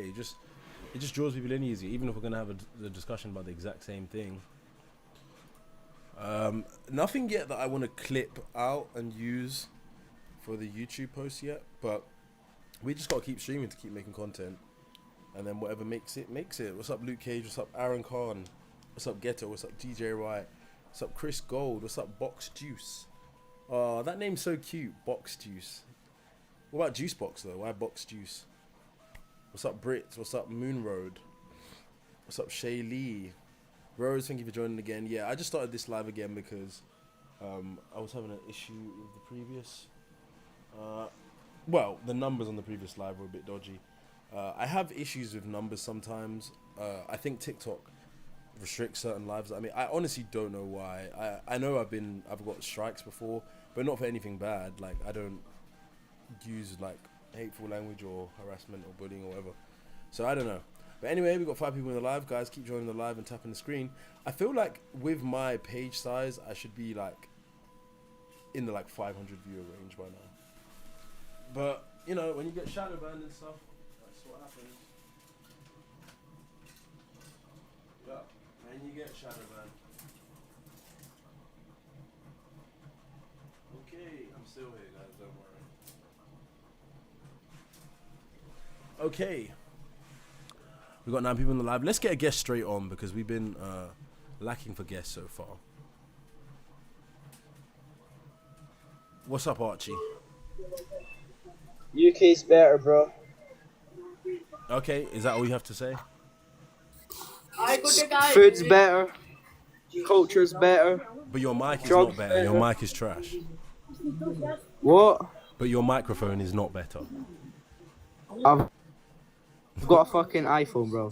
It just draws people in easier, even if we're gonna have a discussion about the exact same thing. Nothing yet that I want to clip out and use for the YouTube post yet, but we just gotta keep streaming to keep making content, and then whatever makes it, makes it. What's up, Luke Cage? What's up, Aaron Khan? What's up, Ghetto? What's up, DJ Wright? What's up, Chris Gold? What's up, Box Juice? Oh, that name's so cute, Box Juice. What about Juice Box though? Why Box Juice? What's up, Brits? What's up, Moon Road? What's up, Shay Lee? Rose, thank you for joining again. Yeah, I just started this live again because I was having an issue with the previous. Well, the numbers on the previous live were a bit dodgy. I have issues with numbers sometimes. I think TikTok restricts certain lives. I mean, I honestly don't know why. I know I've got strikes before, but not for anything bad. Like, I don't use like hateful language or harassment or bullying or whatever. So I don't know. But anyway, we've got 5 people in the live. Guys, keep joining the live and tapping the screen. I feel like with my page size, I should be like in the like 500 viewer range by now. But, you know, when you get shadow banned and stuff, that's what happens. Yeah, when you get shadow banned. Okay, I'm still here, guys, don't worry. Okay. We've got 9 people in the live. Let's get a guest straight on because we've been lacking for guests so far. What's up, Archie? UK's better, bro. Okay, is that all you have to say? Food's better. Culture's better. But your mic is Drugs not better. Your mic is trash. What? But your microphone is not better. I've got a fucking iPhone, bro.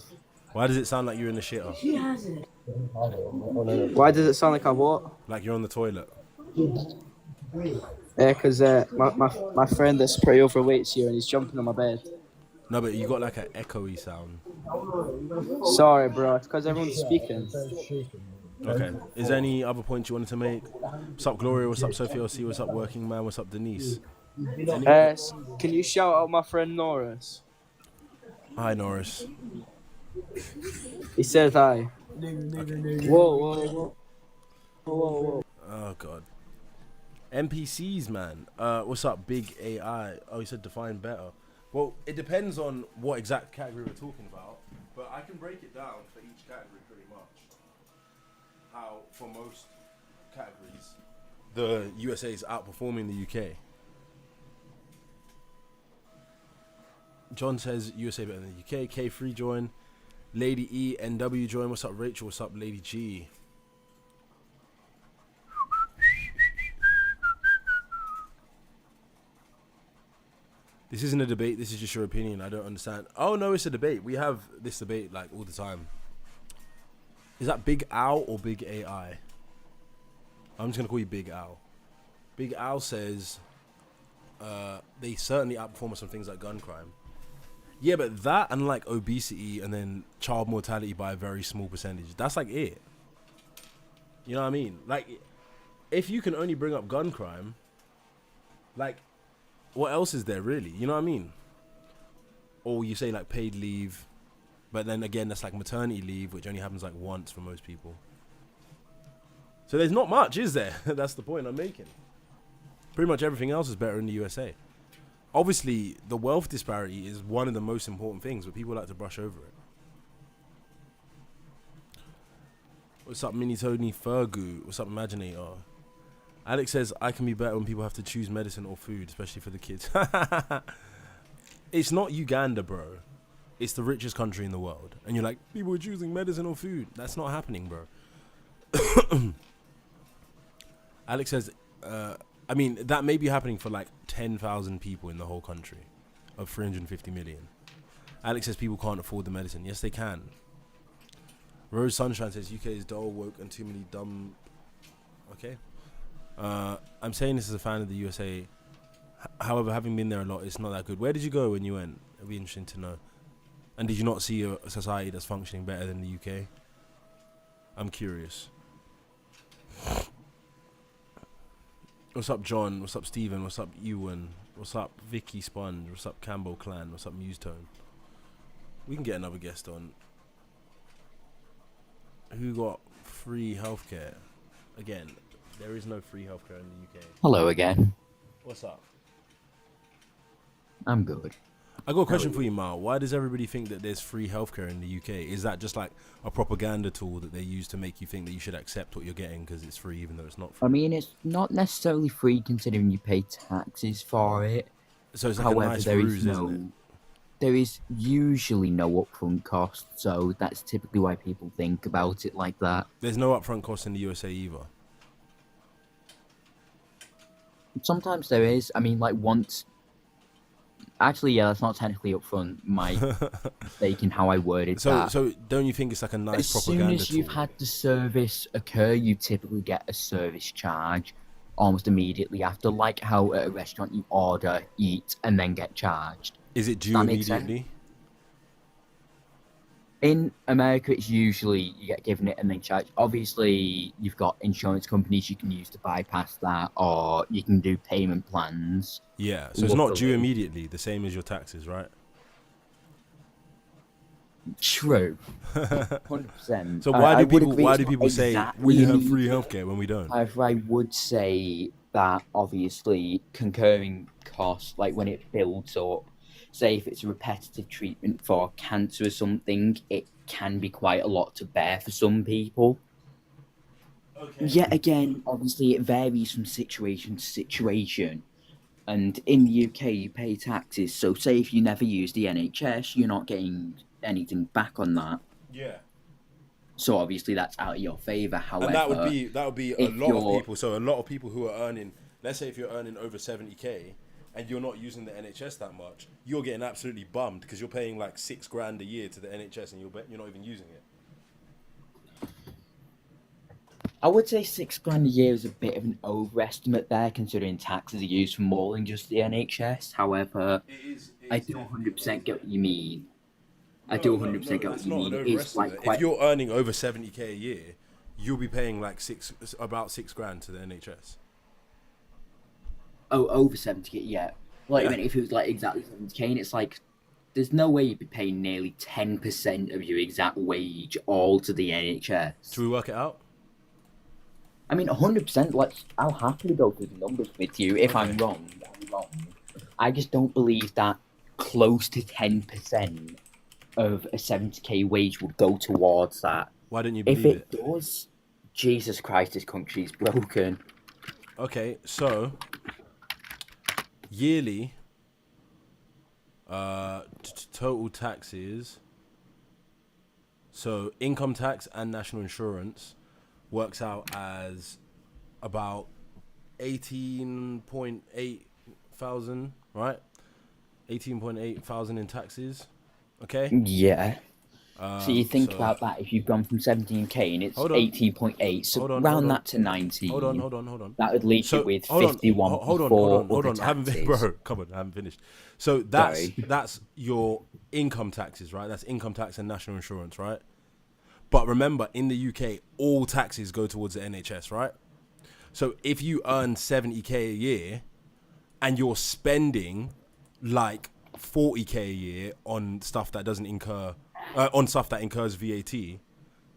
Why does it sound like you're in the shitter? Why does it sound like I what? Like you're on the toilet. Yeah, because my friend that's pretty overweight's here and he's jumping on my bed. No, but you got like an echoey sound. Sorry, bro. It's because everyone's speaking. Okay. Is there any other points you wanted to make? What's up, Gloria? What's up, Sophie LC? What's up, Working Man? What's up, Denise? Can you shout out my friend Norris? Hi, Norris. He said hi. Okay. Whoa, whoa, whoa, whoa, whoa. Oh God. NPCs, man. What's up, big AI? Oh, you said define better. Well, it depends on what exact category we're talking about, but I can break it down for each category pretty much. How, for most categories, the USA is outperforming the UK. John says USA better than the UK. K3 join. Lady E, NW join. What's up, Rachel? What's up, Lady G? This isn't a debate. This is just your opinion. I don't understand. Oh, no, it's a debate. We have this debate, like, all the time. Is that Big Al or Big AI? I'm just going to call you Big Al. Big Al says they certainly outperform us on things like gun crime. Yeah, but that and, like, obesity and then child mortality by a very small percentage, that's, like, it. You know what I mean? Like, if you can only bring up gun crime, like, what else is there really? You know what I mean? Or you say like paid leave, but then again that's like maternity leave, which only happens like once for most people. So there's not much, is there? That's the point I'm making. Pretty much everything else is better in the USA. Obviously, the wealth disparity is one of the most important things, but people like to brush over it. What's up, Mini Tony Fergu? What's up, Imaginator? Alex says, I can be better when people have to choose medicine or food, especially for the kids. It's not Uganda, bro. It's the richest country in the world. And you're like, people are choosing medicine or food. That's not happening, bro. Alex says, I mean, that may be happening for like 10,000 people in the whole country of 350 million. Alex says people can't afford the medicine. Yes, they can. Rose Sunshine says, UK is dull, woke, and too many dumb... Okay. I'm saying this as a fan of the USA. However, having been there a lot, it's not that good. Where did you go when you went? It'd be interesting to know. And did you not see a society that's functioning better than the UK? I'm curious. What's up, John? What's up, Stephen? What's up, Ewan? What's up, Vicky Sponge? What's up, Campbell Clan? What's up, Musetone? We can get another guest on. Who got free healthcare? Again, there is no free healthcare in the UK. Hello again. What's up? I'm good. I got a question for you, Mal. Why does everybody think that there's free healthcare in the UK? Is that just like a propaganda tool that they use to make you think that you should accept what you're getting because it's free even though it's not free? I mean, it's not necessarily free considering you pay taxes for it. So it's like However, a nice there ruse, is no, isn't it? there is usually no upfront cost, so that's typically why people think about it like that. There's no upfront cost in the USA either. Sometimes there is. I mean, like once. Actually, yeah, that's not technically upfront. My mistake in how I worded that. So don't you think it's like a nice As propaganda soon as you've tool? had the service occur, you typically get a service charge almost immediately after, like how at a restaurant you order, eat, and then get charged. Is it due that make sense? immediately? In America, it's usually you get given it and then charged. Obviously, you've got insurance companies you can use to bypass that, or you can do payment plans. Yeah, so it's not due Luckily. immediately, the same as your taxes, right? True, 100%. So why I do would people agree why it's do not people say exactly we have free immediate. healthcare when we don't? However, I would say that obviously concurring costs, like when it builds up, say if it's a repetitive treatment for cancer or something, it can be quite a lot to bear for some people. Okay. Yet again, obviously it varies from situation to situation. And in the UK, you pay taxes. So say if you never use the NHS, you're not getting anything back on that. Yeah. So obviously that's out of your favour. However, And that would be a if lot of you're- people. So a lot of people who are earning, let's say if you're earning over 70k and you're not using the NHS that much, you're getting absolutely bummed because you're paying like $6,000 a year to the NHS and you're not even using it. I would say £6,000 a year is a bit of an overestimate there, considering taxes are used for more than just the NHS. However, I do 100% get what you mean. I do 100% get what That's you not mean. an It is overestimate. like quite. If you're earning over 70k a year, you'll be paying like about $6,000 to the NHS. over 70k, yeah. Like, I mean, if it was like exactly 70k, and it's like, there's no way you'd be paying nearly 10% of your exact wage all to the NHS. Should we work it out? I mean, 100%. I'll happily go through the numbers with you. If I'm wrong, I'm wrong. I just don't believe that close to 10% of a 70k wage would go towards that. Why don't you If believe it does, Jesus Christ, this country's broken. Okay, so yearly total taxes, so income tax and national insurance works out as about 18.8 thousand, right? 18.8 thousand in taxes. Okay. Yeah. So you think so- about that, if you've gone from 17k and it's Hold on. 18.8, so Hold on, round hold on. that to 19. Hold on. That would leave So, you with hold on, 51 hold on, before hold on. other I haven't taxes. bro, come on, I haven't finished. So that's Sorry. your income taxes, right? That's income tax and national insurance, right? But remember, in the UK, all taxes go towards the NHS, right? So if you earn 70k a year and you're spending like 40k a year on stuff that doesn't incur, on stuff that incurs VAT,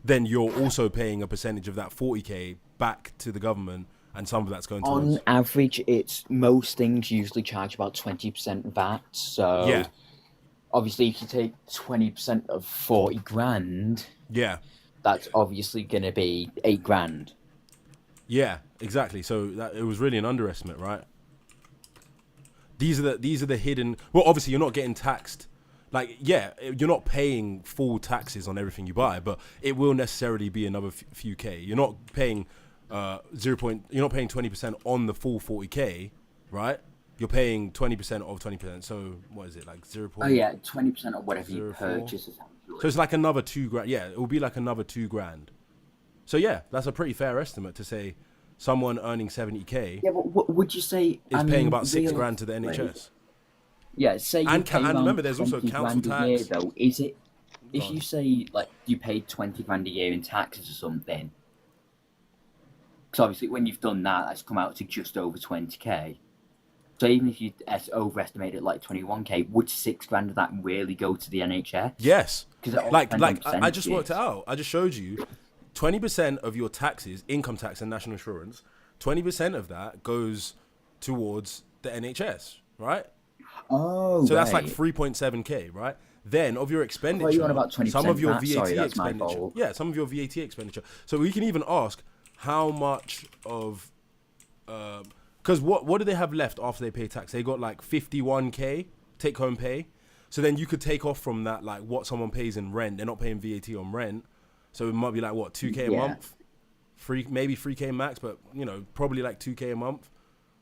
then you're also paying a percentage of that 40k back to the government, and some of that's going towards. On average, most things usually charge about 20% VAT. So Yeah. obviously, if you take 20% of 40 grand, Yeah. that's obviously going to be 8 grand. Yeah, exactly. So it was really an underestimate, right? These are the hidden. Well, obviously you're not getting taxed. Like, yeah, you're not paying full taxes on everything you buy, but it will necessarily be another few K. You're not paying You're not paying 20% on the full 40k, right? You're paying 20% of 20%. So what is it, like 0. Oh yeah, 20% of whatever you 0.04. purchase. So it's like another £2,000. Yeah, it will be like another £2,000. So yeah, that's a pretty fair estimate to say someone earning 70k Yeah, but would you say is paying about realistically, £6,000 to the NHS. Yeah, say you And pay and around remember, there's also 20 council grand a year, tax. though. Is it Go if on. you say like you paid 20 grand a year in taxes or something? Because obviously, when you've done that, that's come out to just over 20k. So even if you overestimate it like 21k, would 6 grand of that really go to the NHS? Yes. 'Cause it all Like depends on I just worked it percentages. out. I just showed you 20% of your taxes, income tax and national insurance, 20% of that goes towards the NHS, right? Oh, So that's like right. 3.7k, right? Then of your expenditure, you on about 20% some of your VAT? VAT Sorry, that's my expenditure. fault. Yeah, some of your VAT expenditure. So we can even ask how much of because what do they have left after they pay tax? They got like 51k take home pay. So then you could take off from that like what someone pays in rent. They're not paying VAT on rent. So it might be like what, 2k a Yeah. month? Maybe 3k max, but you know, probably like 2k a month.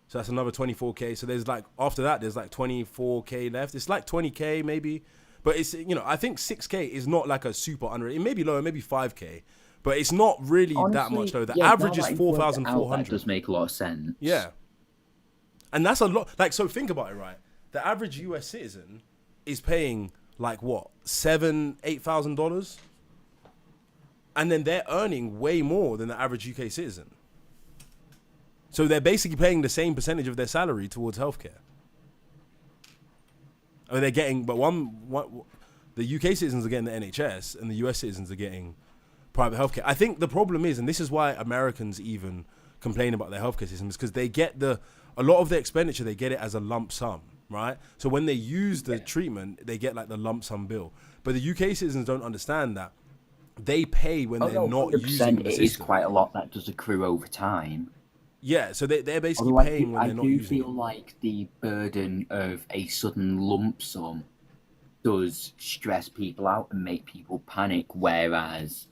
So that's another 24k. So there's like, after that, there's like 24k left. It's like 20k maybe. But it's, you know, I think 6k is not like a super under. It may be lower, maybe 5k. But it's not really that Honestly, much lower. The yeah, average now is that I've worked it out, 4,400. That does make a lot of sense. Yeah. And that's a lot. Like, so think about it, right? The average US citizen is paying like what, $8,000? And then they're earning way more than the average UK citizen. So they're basically paying the same percentage of their salary towards healthcare. I mean, they're getting, but the UK citizens are getting the NHS and the US citizens are getting private healthcare. I think the problem is, and this is why Americans even complain about their healthcare system, is because they get a lot of their expenditure, they get it as a lump sum, right? So when they use the treatment, they get like the lump sum bill. But the UK citizens don't understand that. They pay when they're not using the it system. is quite a lot that does accrue over time. Yeah, so they're basically Although paying when I they're not do using feel it. like the burden of a sudden lump sum does stress people out and make people panic, whereas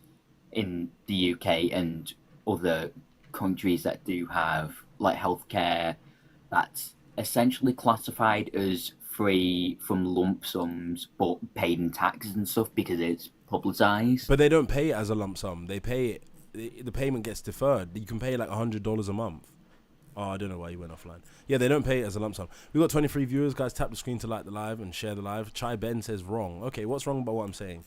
in the UK and other countries that do have like healthcare that's essentially classified as free from lump sums but paid in taxes and stuff because it's publicized. But they don't pay it as a lump sum. They pay it. The payment gets deferred. You can pay like $100 a month. Oh, I don't know why you went offline. Yeah, they don't pay it as a lump sum. We got 23 viewers. Guys, tap the screen to like the live and share the live. Chai Ben says wrong. Okay, what's wrong about what I'm saying?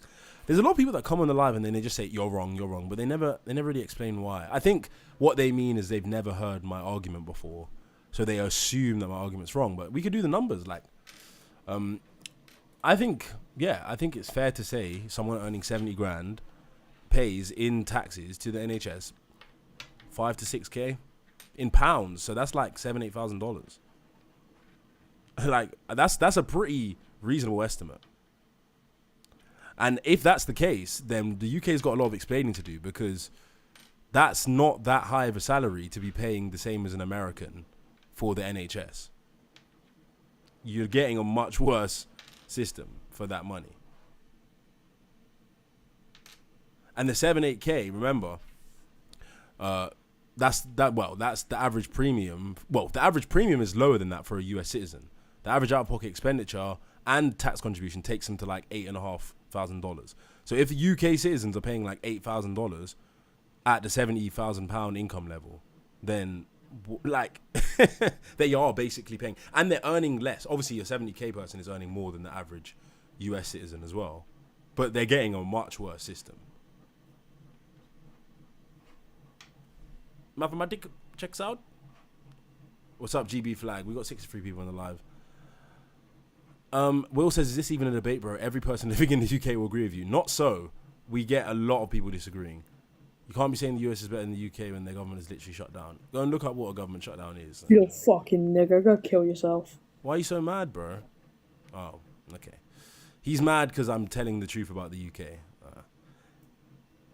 There's a lot of people that come on the live and then they just say you're wrong, but they never really explain why. I think what they mean is they've never heard my argument before. so they assume that my argument's wrong. But we could do the numbers. Like, I think it's fair to say someone earning 70 grand pays in taxes to the NHS 5 to 6k in pounds. So that's like $7,000-8,000. Like, that's a pretty reasonable estimate. And if that's the case, then the UK's got a lot of explaining to do, because that's not that high of a salary to be paying the same as an American for the NHS. You're getting a much worse system for that money. And the 7-8k, remember, that's the average premium. Well, the average premium is lower than that for a US citizen. The average out-of-pocket expenditure and tax contribution takes them to like $8,500. So if UK citizens are paying like $8,000 at the £70,000 income level, then like they are basically paying, and they're earning less. Obviously, a 70k person is earning more than the average US citizen as well, but they're getting a much worse system. Mathematic checks out. What's up, GB Flag? We got 63 people on the live. Will says, is this even a debate, bro? Every person living in the UK will agree with you. Not so. We get a lot of people disagreeing. You can't be saying the US is better than the UK when their government is literally shut down. Go and look up what a government shutdown is. You fucking nigger, go kill yourself. Why are you so mad, bro? Oh, okay. He's mad because I'm telling the truth about the UK.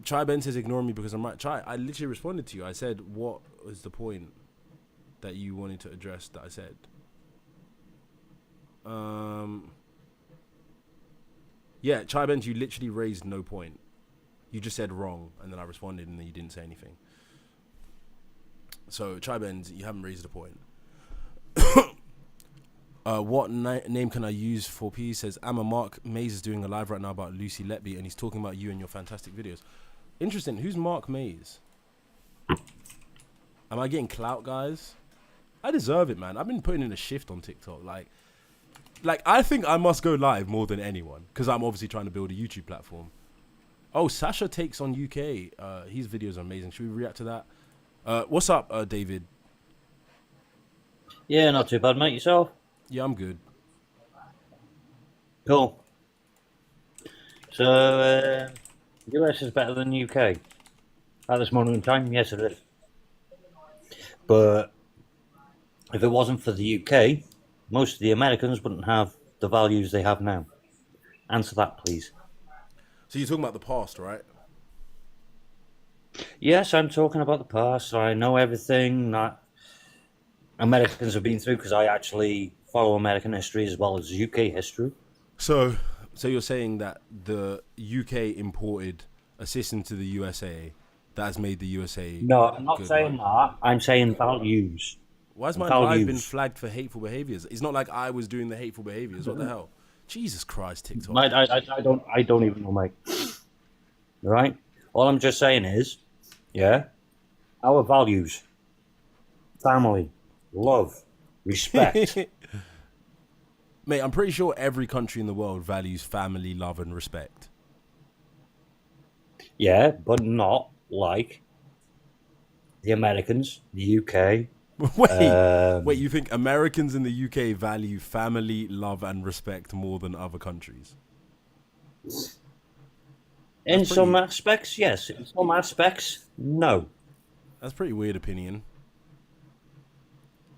Chai Ben says, ignore me because I'm right. Chai, I literally responded to you. I said, what was the point that you wanted to address that I said? Yeah, Chai Ben, you literally raised no point. You just said wrong, and then I responded, and then you didn't say anything. So, Chai Ben, you haven't raised a point. What name can I use for P? Says, Mark Mays is doing a live right now about Lucy Letby, and he's talking about you and your fantastic videos. Interesting. Who's Mark Mays? Am I getting clout, guys? I deserve it, man. I've been putting in a shift on TikTok. Like I think I must go live more than anyone, because I'm obviously trying to build a YouTube platform. Oh, Sasha takes on UK. His videos are amazing. Should we react to that? What's up, David? Yeah, not too bad, mate. Yourself? Yeah, I'm good. Cool. So, US is better than UK at this moment in time. Yes, it is. But if it wasn't for the UK, most of the Americans wouldn't have the values they have now. Answer that, please. So you're talking about the past, right? Yes, I'm talking about the past. I know everything that Americans have been through because I actually follow American history as well as UK history. So you're saying that the UK imported a system to the USA that has made the USA... No, I'm not good, saying right? that. I'm saying values. Why has my live been flagged for hateful behaviors? It's not like I was doing the hateful behaviors. What the hell? Jesus Christ, TikTok. I don't even know, mate. Right? All I'm just saying is, yeah, our values, family, love, respect. Mate, I'm pretty sure every country in the world values family, love, and respect. Yeah, but not like the Americans, the UK. Wait, you think Americans in the UK value family, love, and respect more than other countries? In some aspects, yes. In some aspects, no. That's a pretty weird opinion.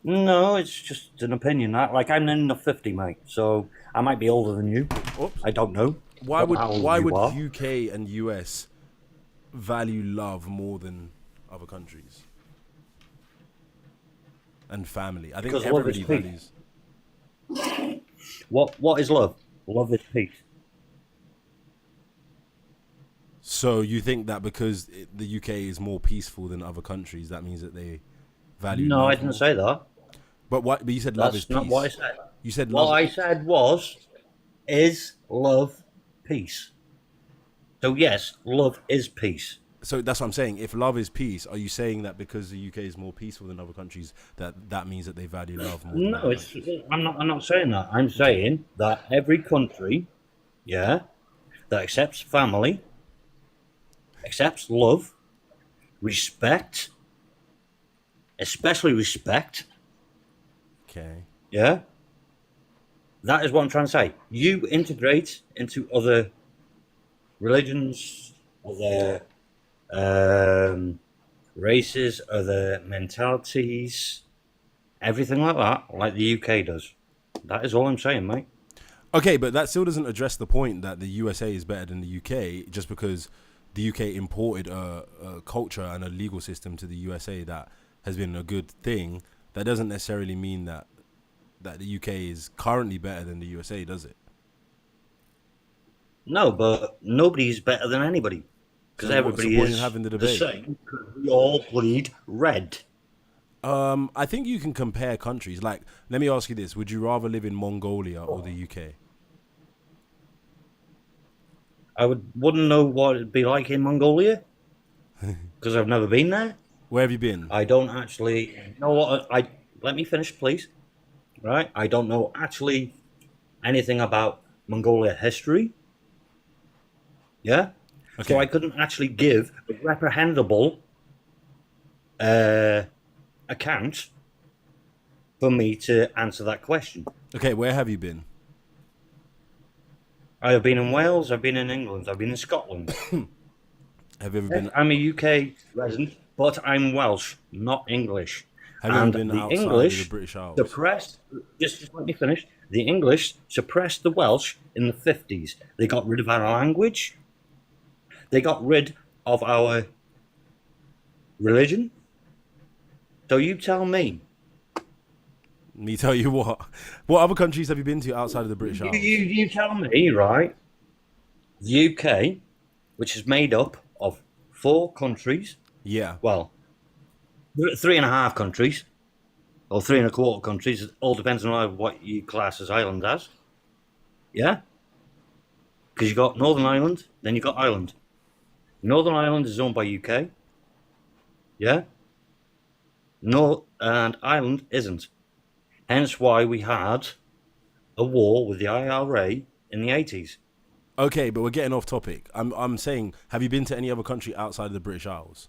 No, it's just an opinion. Like, I'm in the 50, mate, so I might be older than you. Oops. I don't know. Why would UK and US value love more than other countries? And family. I think Because everybody values. What is love? Love is peace. So you think that because the UK is more peaceful than other countries, that means that they value No, love I didn't more? say that. But you said love is That's peace. not what I said. You said love. What I said was, is love peace? So yes, love is peace. So that's what I'm saying. If love is peace, are you saying that because the UK is more peaceful than other countries, that means that they value love more? No, I'm not saying that. I'm saying that every country, yeah, that accepts family, accepts love, respect, especially respect, Okay. Yeah? That is what I'm trying to say. You integrate into other religions, other races, other mentalities, everything like that, like the UK does. That is all I'm saying, mate. Okay, but that still doesn't address the point that the USA is better than the UK just because the UK imported a culture and a legal system to the USA that has been a good thing. That doesn't necessarily mean that the UK is currently better than the USA, does it? No, but nobody's better than anybody. Because So what's the everybody point in is having the the debate? same. 'Cause we all bleed red. I think you can compare countries. Like, let me ask you this: would you rather live in Mongolia or the UK? I wouldn't know what it'd be like in Mongolia because I've never been there. Where have you been? I don't actually know what I. Let me finish, please. Right? I don't know actually anything about Mongolia history. Yeah. So Okay. I couldn't actually give a reprehensible account for me to answer that question. Okay, where have you been? I have been in Wales. I've been in England. I've been in Scotland. Have you ever been? I'm a UK resident, but I'm Welsh, not English. Have you ever And been the outside of the English British Isles? suppressed. Just let me finish. The English suppressed the Welsh in the 50s. They got rid of our language. They got rid of our religion. So you tell me. Me tell you what. What other countries have you been to outside of the British Isles? You tell me, right? The UK, which is made up of 4 countries. Yeah. Well, 3.5 countries, or 3.25 countries. It all depends on what you class as Ireland as. Yeah? Because you got Northern Ireland, then you got Ireland. Northern Ireland is owned by UK. Yeah? No, and Ireland isn't. Hence why we had a war with the IRA in the 80s. Okay, but we're getting off topic. I'm saying, have you been to any other country outside of the British Isles?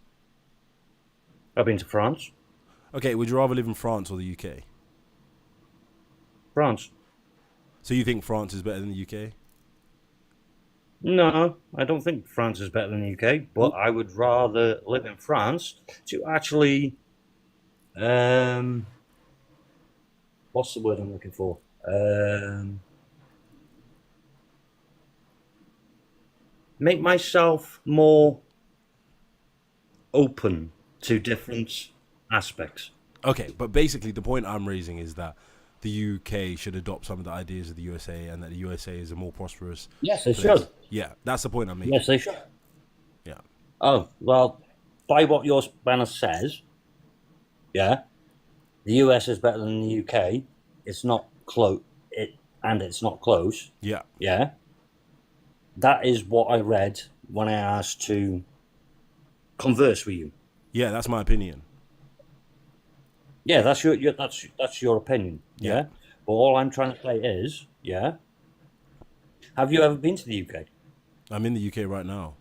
I've been to France. Okay, would you rather live in France or the UK? France. So you think France is better than the UK? No, I don't think France is better than the UK, but I would rather live in France to actually, what's the word I'm looking for? Make myself more open to different aspects. Okay, but basically the point I'm raising is that the UK should adopt some of the ideas of the USA and that the USA is a more prosperous Yes, they place. should. Yeah, that's the point I'm making. Yes, they should. Yeah. Oh, well, by what your banner says, yeah, the US is better than the UK. It's not close. It's not close. Yeah. Yeah. That is what I read when I asked to converse with you. Yeah, that's my opinion. Yeah, that's your opinion. Yeah. But all I'm trying to say is, yeah. Have you ever been to the UK? I'm in the UK right now.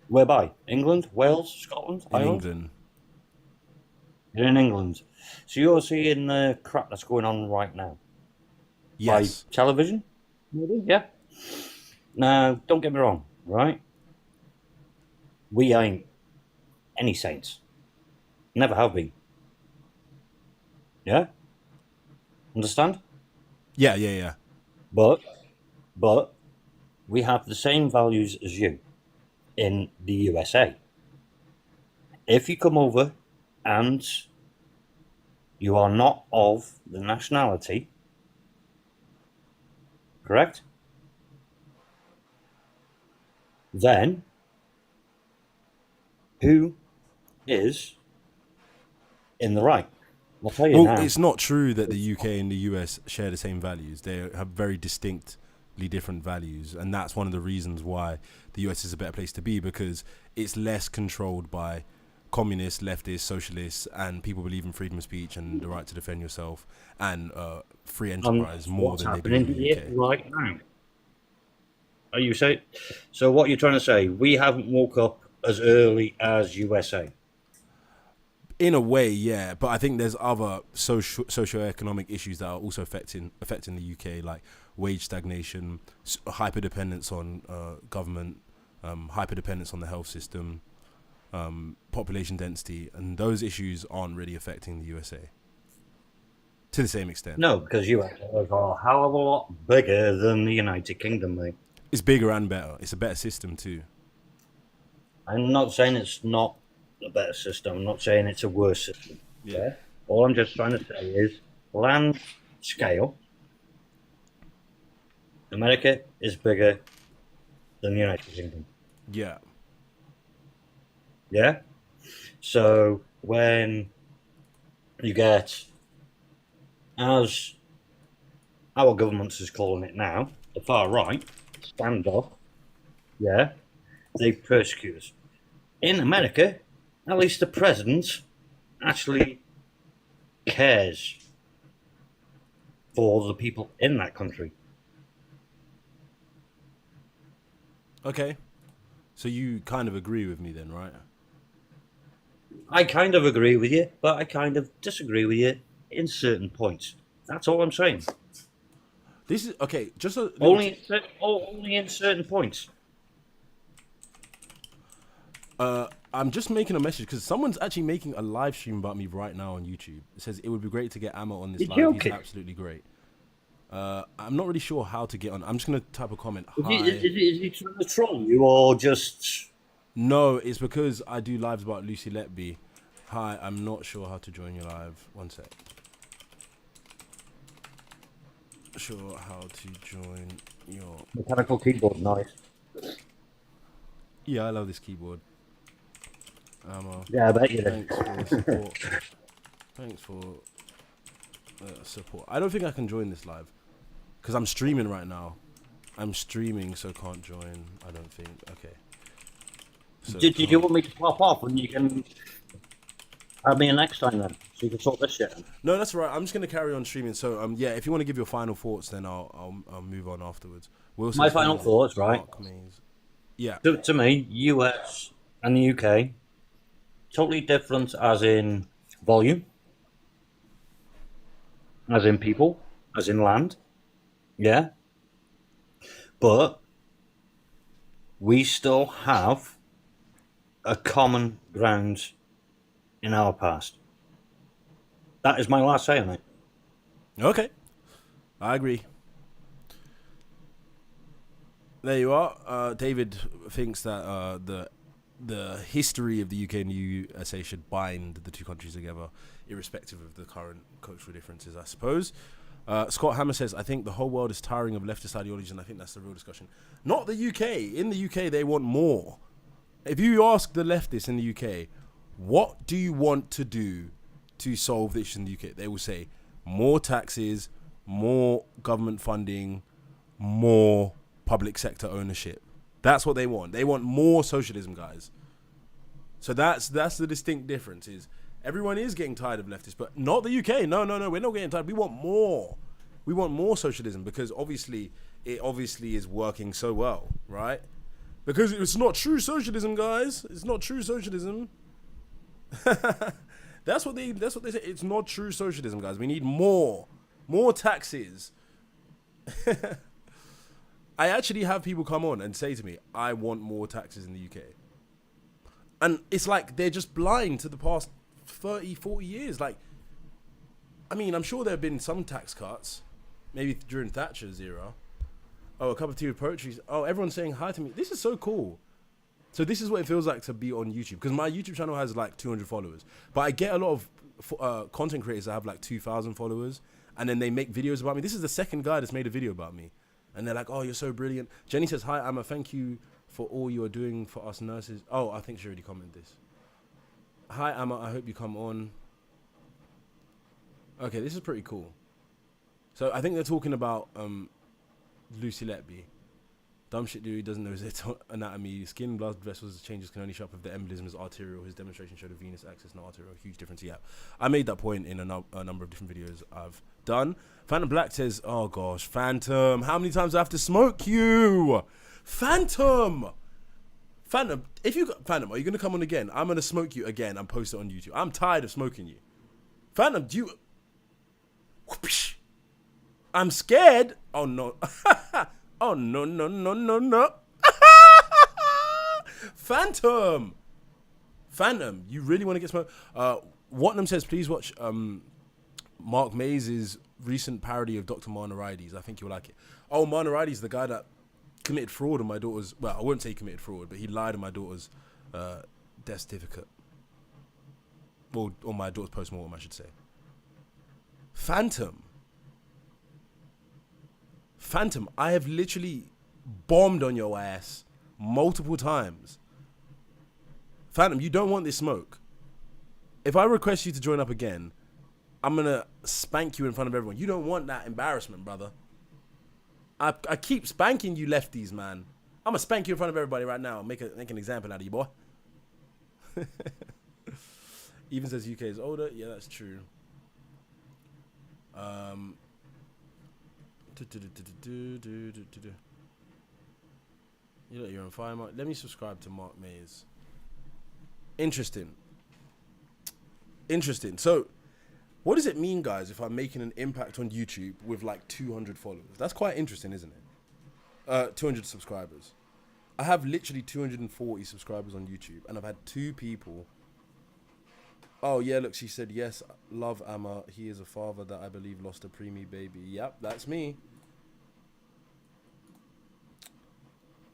Whereby? England, Wales, Scotland, In Ireland? England. You're in England. So you're seeing the crap that's going on right now. Yes. By television? Maybe, yeah. Now, don't get me wrong, right? We ain't any saints. Never have been. Yeah? Understand? Yeah. But we have the same values as you in the USA. If you come over and you are not of the nationality, correct? Then who is in the right? I'll tell you Well, now. it's not true that the UK and the US share the same values. They have very distinctly different values, and that's one of the reasons why the US is a better place to be, because it's less controlled by communists, leftists, socialists, and people believe in freedom of speech and the right to defend yourself and free enterprise more what's than they do in happening the here UK. right now? Are you saying? So what you're trying to say? We haven't woke up as early as USA. In a way, yeah, but I think there's other socio-economic issues that are also affecting the UK, like wage stagnation, hyper-dependence on government, hyper-dependence on the health system, population density, and those issues aren't really affecting the USA to the same extent. No, because US are a hell of a lot bigger than the United Kingdom, mate. It's bigger and better. It's a better system too. I'm not saying it's not a better system. I'm not saying it's a worse system. Yeah. All I'm just trying to say is land scale. America is bigger than the United Kingdom. Yeah. Yeah? So when you get, as our government is calling it now, the far right, standoff, yeah, they persecute us. In America, at least the president actually cares for the people in that country. Okay. So you kind of agree with me then, right? I kind of agree with you, but I kind of disagree with you in certain points. That's all I'm saying. This is okay. Just a Only in certain points. I'm just making a message because someone's actually making a live stream about me right now on YouTube. It says it would be great to get Ammo on this You're live. joking. He's absolutely great. I'm not really sure how to get on. I'm just gonna type a comment. Is Hi. he trying to troll you or just? No, it's because I do lives about Lucy Letby. Hi, I'm not sure how to join your live. One sec. Sure how to join your. Mechanical keyboard, nice. Yeah, I love this keyboard. Ammo. Yeah, I bet you do. Thanks for support. Thanks for support. I don't think I can join this live because I'm streaming right now. I'm streaming, so can't join. I don't think. Okay. So Did you want me to pop off and you can have me in next time then, so you can sort this shit out? No, that's right. I'm just gonna carry on streaming. So yeah, if you want to give your final thoughts, then I'll move on afterwards. Wilson's My final thoughts, right? Mark Mays. Yeah. To me, US and the UK, totally different as in volume, as in people, as in land. Yeah. But we still have a common ground in our past. That is my last say on it. Okay. I agree. There you are. David thinks that the history of the UK and the USA should bind the two countries together, irrespective of the current cultural differences, I suppose. Scott Hammer says, I think the whole world is tiring of leftist ideologies, and I think that's the real discussion. Not the UK. In the UK, they want more. If you ask the leftists in the UK, what do you want to do to solve the issues in the UK? They will say more taxes, more government funding, more public sector ownership. That's what they want. They want more socialism, guys. So that's the distinct difference. Is everyone is getting tired of leftists, but not the UK. No, we're not getting tired. We want more. We want more socialism because obviously it is working so well, right? Because it's not true socialism, guys. It's not true socialism. That's what they say. It's not true socialism, guys. We need more taxes. I actually have people come on and say to me, I want more taxes in the UK. And it's like they're just blind to the past 30, 40 years. Like, I mean, I'm sure there have been some tax cuts, maybe during Thatcher's era. Oh, a cup of tea with poetry. Oh, everyone's saying hi to me. This is so cool. So this is what it feels like to be on YouTube. Because my YouTube channel has like 200 followers. But I get a lot of content creators that have like 2,000 followers. And then they make videos about me. This is the second guy that's made a video about me. And they're like, oh, you're so brilliant. Jenny says, hi, Emma, thank you for all you're doing for us nurses. Oh, I think she already commented this. Hi, Emma, I hope you come on. Okay, this is pretty cool. So I think they're talking about Lucy Letby. Dumb shit dude doesn't know his anatomy. Skin, blood vessels changes can only show up if the embolism is arterial. His demonstration showed a venous axis, not arterial. Huge difference. Yeah, I made that point in a number of different videos I've done. Phantom Black says, oh gosh, Phantom, how many times do I have to smoke you? Phantom! Phantom, Phantom, are you gonna come on again? I'm gonna smoke you again and post it on YouTube. I'm tired of smoking you. Phantom, do you? Whoosh. I'm scared. Oh no. Oh no no no no no. Phantom, you really want to get smoked? Watnam says, please watch Mark Mays' recent parody of Dr. Marnarides. I think you'll like it. Oh, Marnarides, the guy that committed fraud on my daughter's, well, I wouldn't say he committed fraud, but he lied on my daughter's death certificate. Well, on my daughter's post-mortem, I should say. Phantom, I have literally bombed on your ass multiple times. Phantom, you don't want this smoke. If I request you to join up again, I'm gonna spank you in front of everyone. You don't want that embarrassment, brother. I keep spanking you lefties, man. I'm gonna spank you in front of everybody right now and make an example out of you, boy. Even says UK is older. Yeah, that's true. You're on fire, Mark. Let me subscribe to Mark Mays. Interesting. So, what does it mean, guys, if I'm making an impact on YouTube with like 200 followers? That's quite interesting, isn't it? 200 subscribers. I have literally 240 subscribers on YouTube, and I've had 2 people. Oh, yeah, look, she said, yes, love Amma. He is a father that I believe lost a preemie baby. Yep, that's me.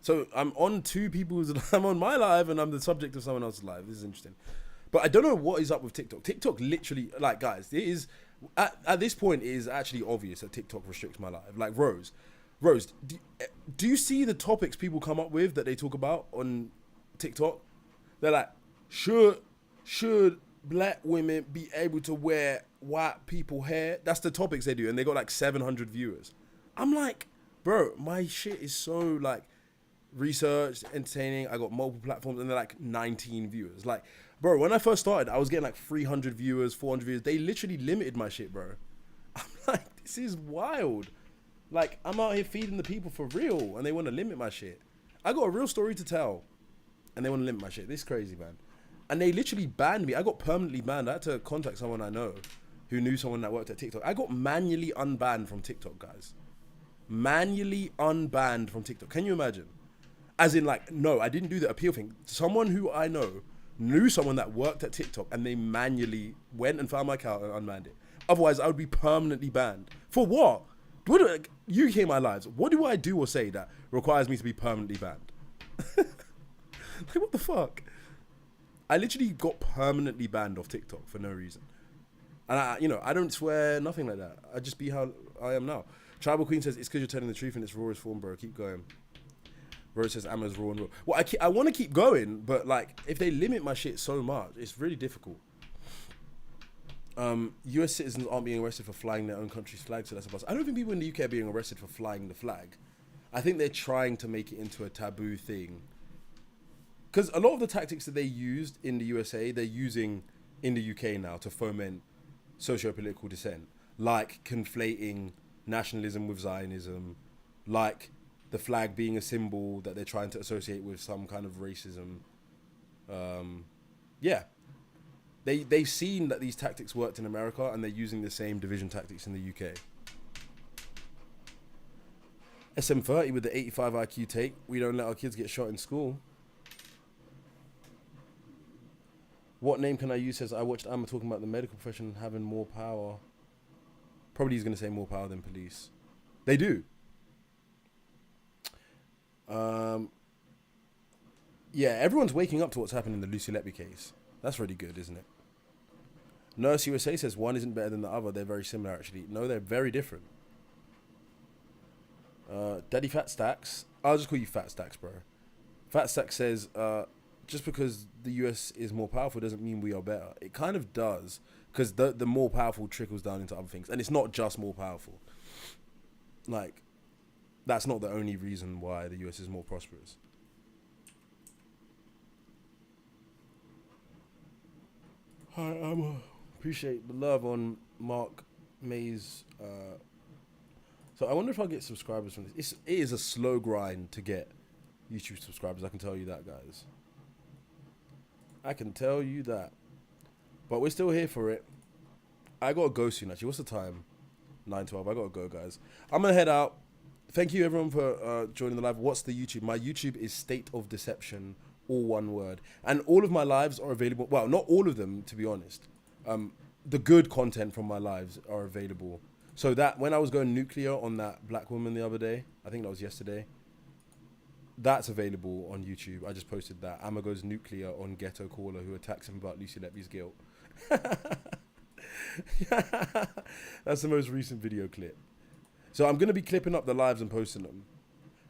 So I'm on 2 people's, I'm on my live, and I'm the subject of someone else's live. This is interesting. But I don't know what is up with TikTok. TikTok literally, like, guys, it is, at this point, it is actually obvious that TikTok restricts my life. Like, Rose, do you see the topics people come up with that they talk about on TikTok? They're like, should black women be able to wear white people hair? That's the topics they do, and they got like 700 viewers. I'm like, bro, my shit is so like researched, entertaining. I got multiple platforms, and they're like 19 viewers. Like, bro, when I first started, I was getting like 300 viewers, 400 viewers. They literally limited my shit, bro. I'm like, this is wild. Like, I'm out here feeding the people for real, and they want to limit my shit. I got a real story to tell, and they want to limit my shit. This is crazy, man. And they literally banned me. I got permanently banned. I had to contact someone I know who knew someone that worked at TikTok. I got manually unbanned from TikTok, guys. Manually unbanned from TikTok. Can you imagine? As in, like, no, I didn't do the appeal thing. Someone who I know knew someone that worked at TikTok, and they manually went and found my account and unbanned it. Otherwise, I would be permanently banned. For what? You hear my lives. What do I do or say that requires me to be permanently banned? Like, what the fuck? I literally got permanently banned off TikTok for no reason. And I don't swear, nothing like that. I just be how I am now. Tribal Queen says, it's because you're telling the truth in its rawest form, bro. Keep going. Rose says, Amma's raw and raw. Well, I want to keep going, but like, if they limit my shit so much, it's really difficult. US citizens aren't being arrested for flying their own country's flag, so that's a plus. I don't think people in the UK are being arrested for flying the flag. I think they're trying to make it into a taboo thing. Because a lot of the tactics that they used in the USA, they're using in the UK now to foment socio-political dissent. Like conflating nationalism with Zionism. Like the flag being a symbol that they're trying to associate with some kind of racism. Yeah. They've seen that these tactics worked in America, and they're using the same division tactics in the UK. SM30 with the 85 IQ take. We don't let our kids get shot in school. What name can I use? Says, I watched Amma talking about the medical profession having more power. Probably he's going to say more power than police. They do. Yeah, everyone's waking up to what's happened in the Lucy Letby case. That's really good, isn't it? Nurse USA says one isn't better than the other. They're very similar, actually. No, they're very different. Daddy Fat Stacks. I'll just call you Fat Stacks, bro. Fat Stacks says, just because the US is more powerful doesn't mean we are better. It kind of does, because the more powerful trickles down into other things. And it's not just more powerful. Like, that's not the only reason why the US is more prosperous. Hi, appreciate the love on Mark Mays. So I wonder if I'll get subscribers from this. It is a slow grind to get YouTube subscribers. I can tell you that, guys. I can tell you that. But we're still here for it. I gotta go soon, actually. What's the time? 9:12. I gotta go, guys. I'm gonna head out. Thank you, everyone, for joining the live. What's the YouTube? My YouTube is State of Deception, all one word. And all of my lives are available. Well, not all of them, to be honest. The good content from my lives are available. So that when I was going nuclear on that black woman the other day, I think that was yesterday, that's available on YouTube. I just posted that. Amma goes nuclear on Ghetto Caller who attacks him about Lucy Letby's guilt. That's the most recent video clip. So I'm going to be clipping up the lives and posting them.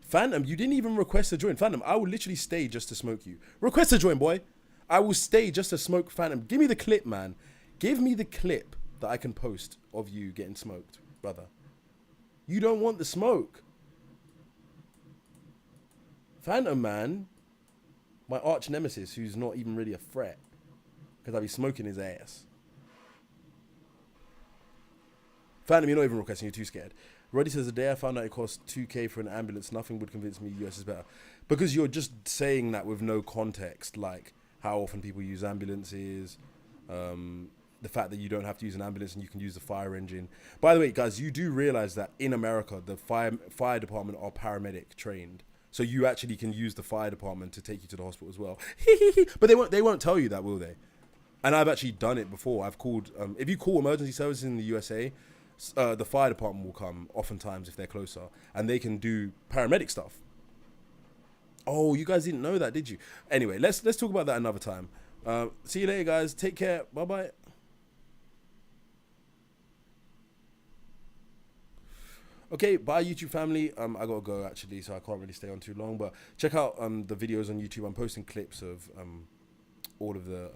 Phantom, you didn't even request to join. Phantom, I will literally stay just to smoke you. Request to join, boy. I will stay just to smoke Phantom. Give me the clip, man. Give me the clip that I can post of you getting smoked, brother. You don't want the smoke. Phantom, man. My arch nemesis, who's not even really a threat. Because I'll be smoking his ass. Phantom, you're not even requesting, you're too scared. Roddy says, the day I found out it cost 2K for an ambulance, nothing would convince me US is better. Because you're just saying that with no context, like how often people use ambulances, the fact that you don't have to use an ambulance and you can use the fire engine. By the way, guys, you do realize that in America, the fire department are paramedic trained. So you actually can use the fire department to take you to the hospital as well. But they won't tell you that, will they? And I've actually done it before. I've called, if you call emergency services in the USA, the fire department will come oftentimes if they're closer and they can do paramedic stuff. Oh, you guys didn't know that, did you? Anyway, let's talk about that another time. See you later, guys. Take care. Bye-bye. Okay, bye YouTube family. I gotta go actually, so I can't really stay on too long, but check out the videos on YouTube. I'm posting clips of all of the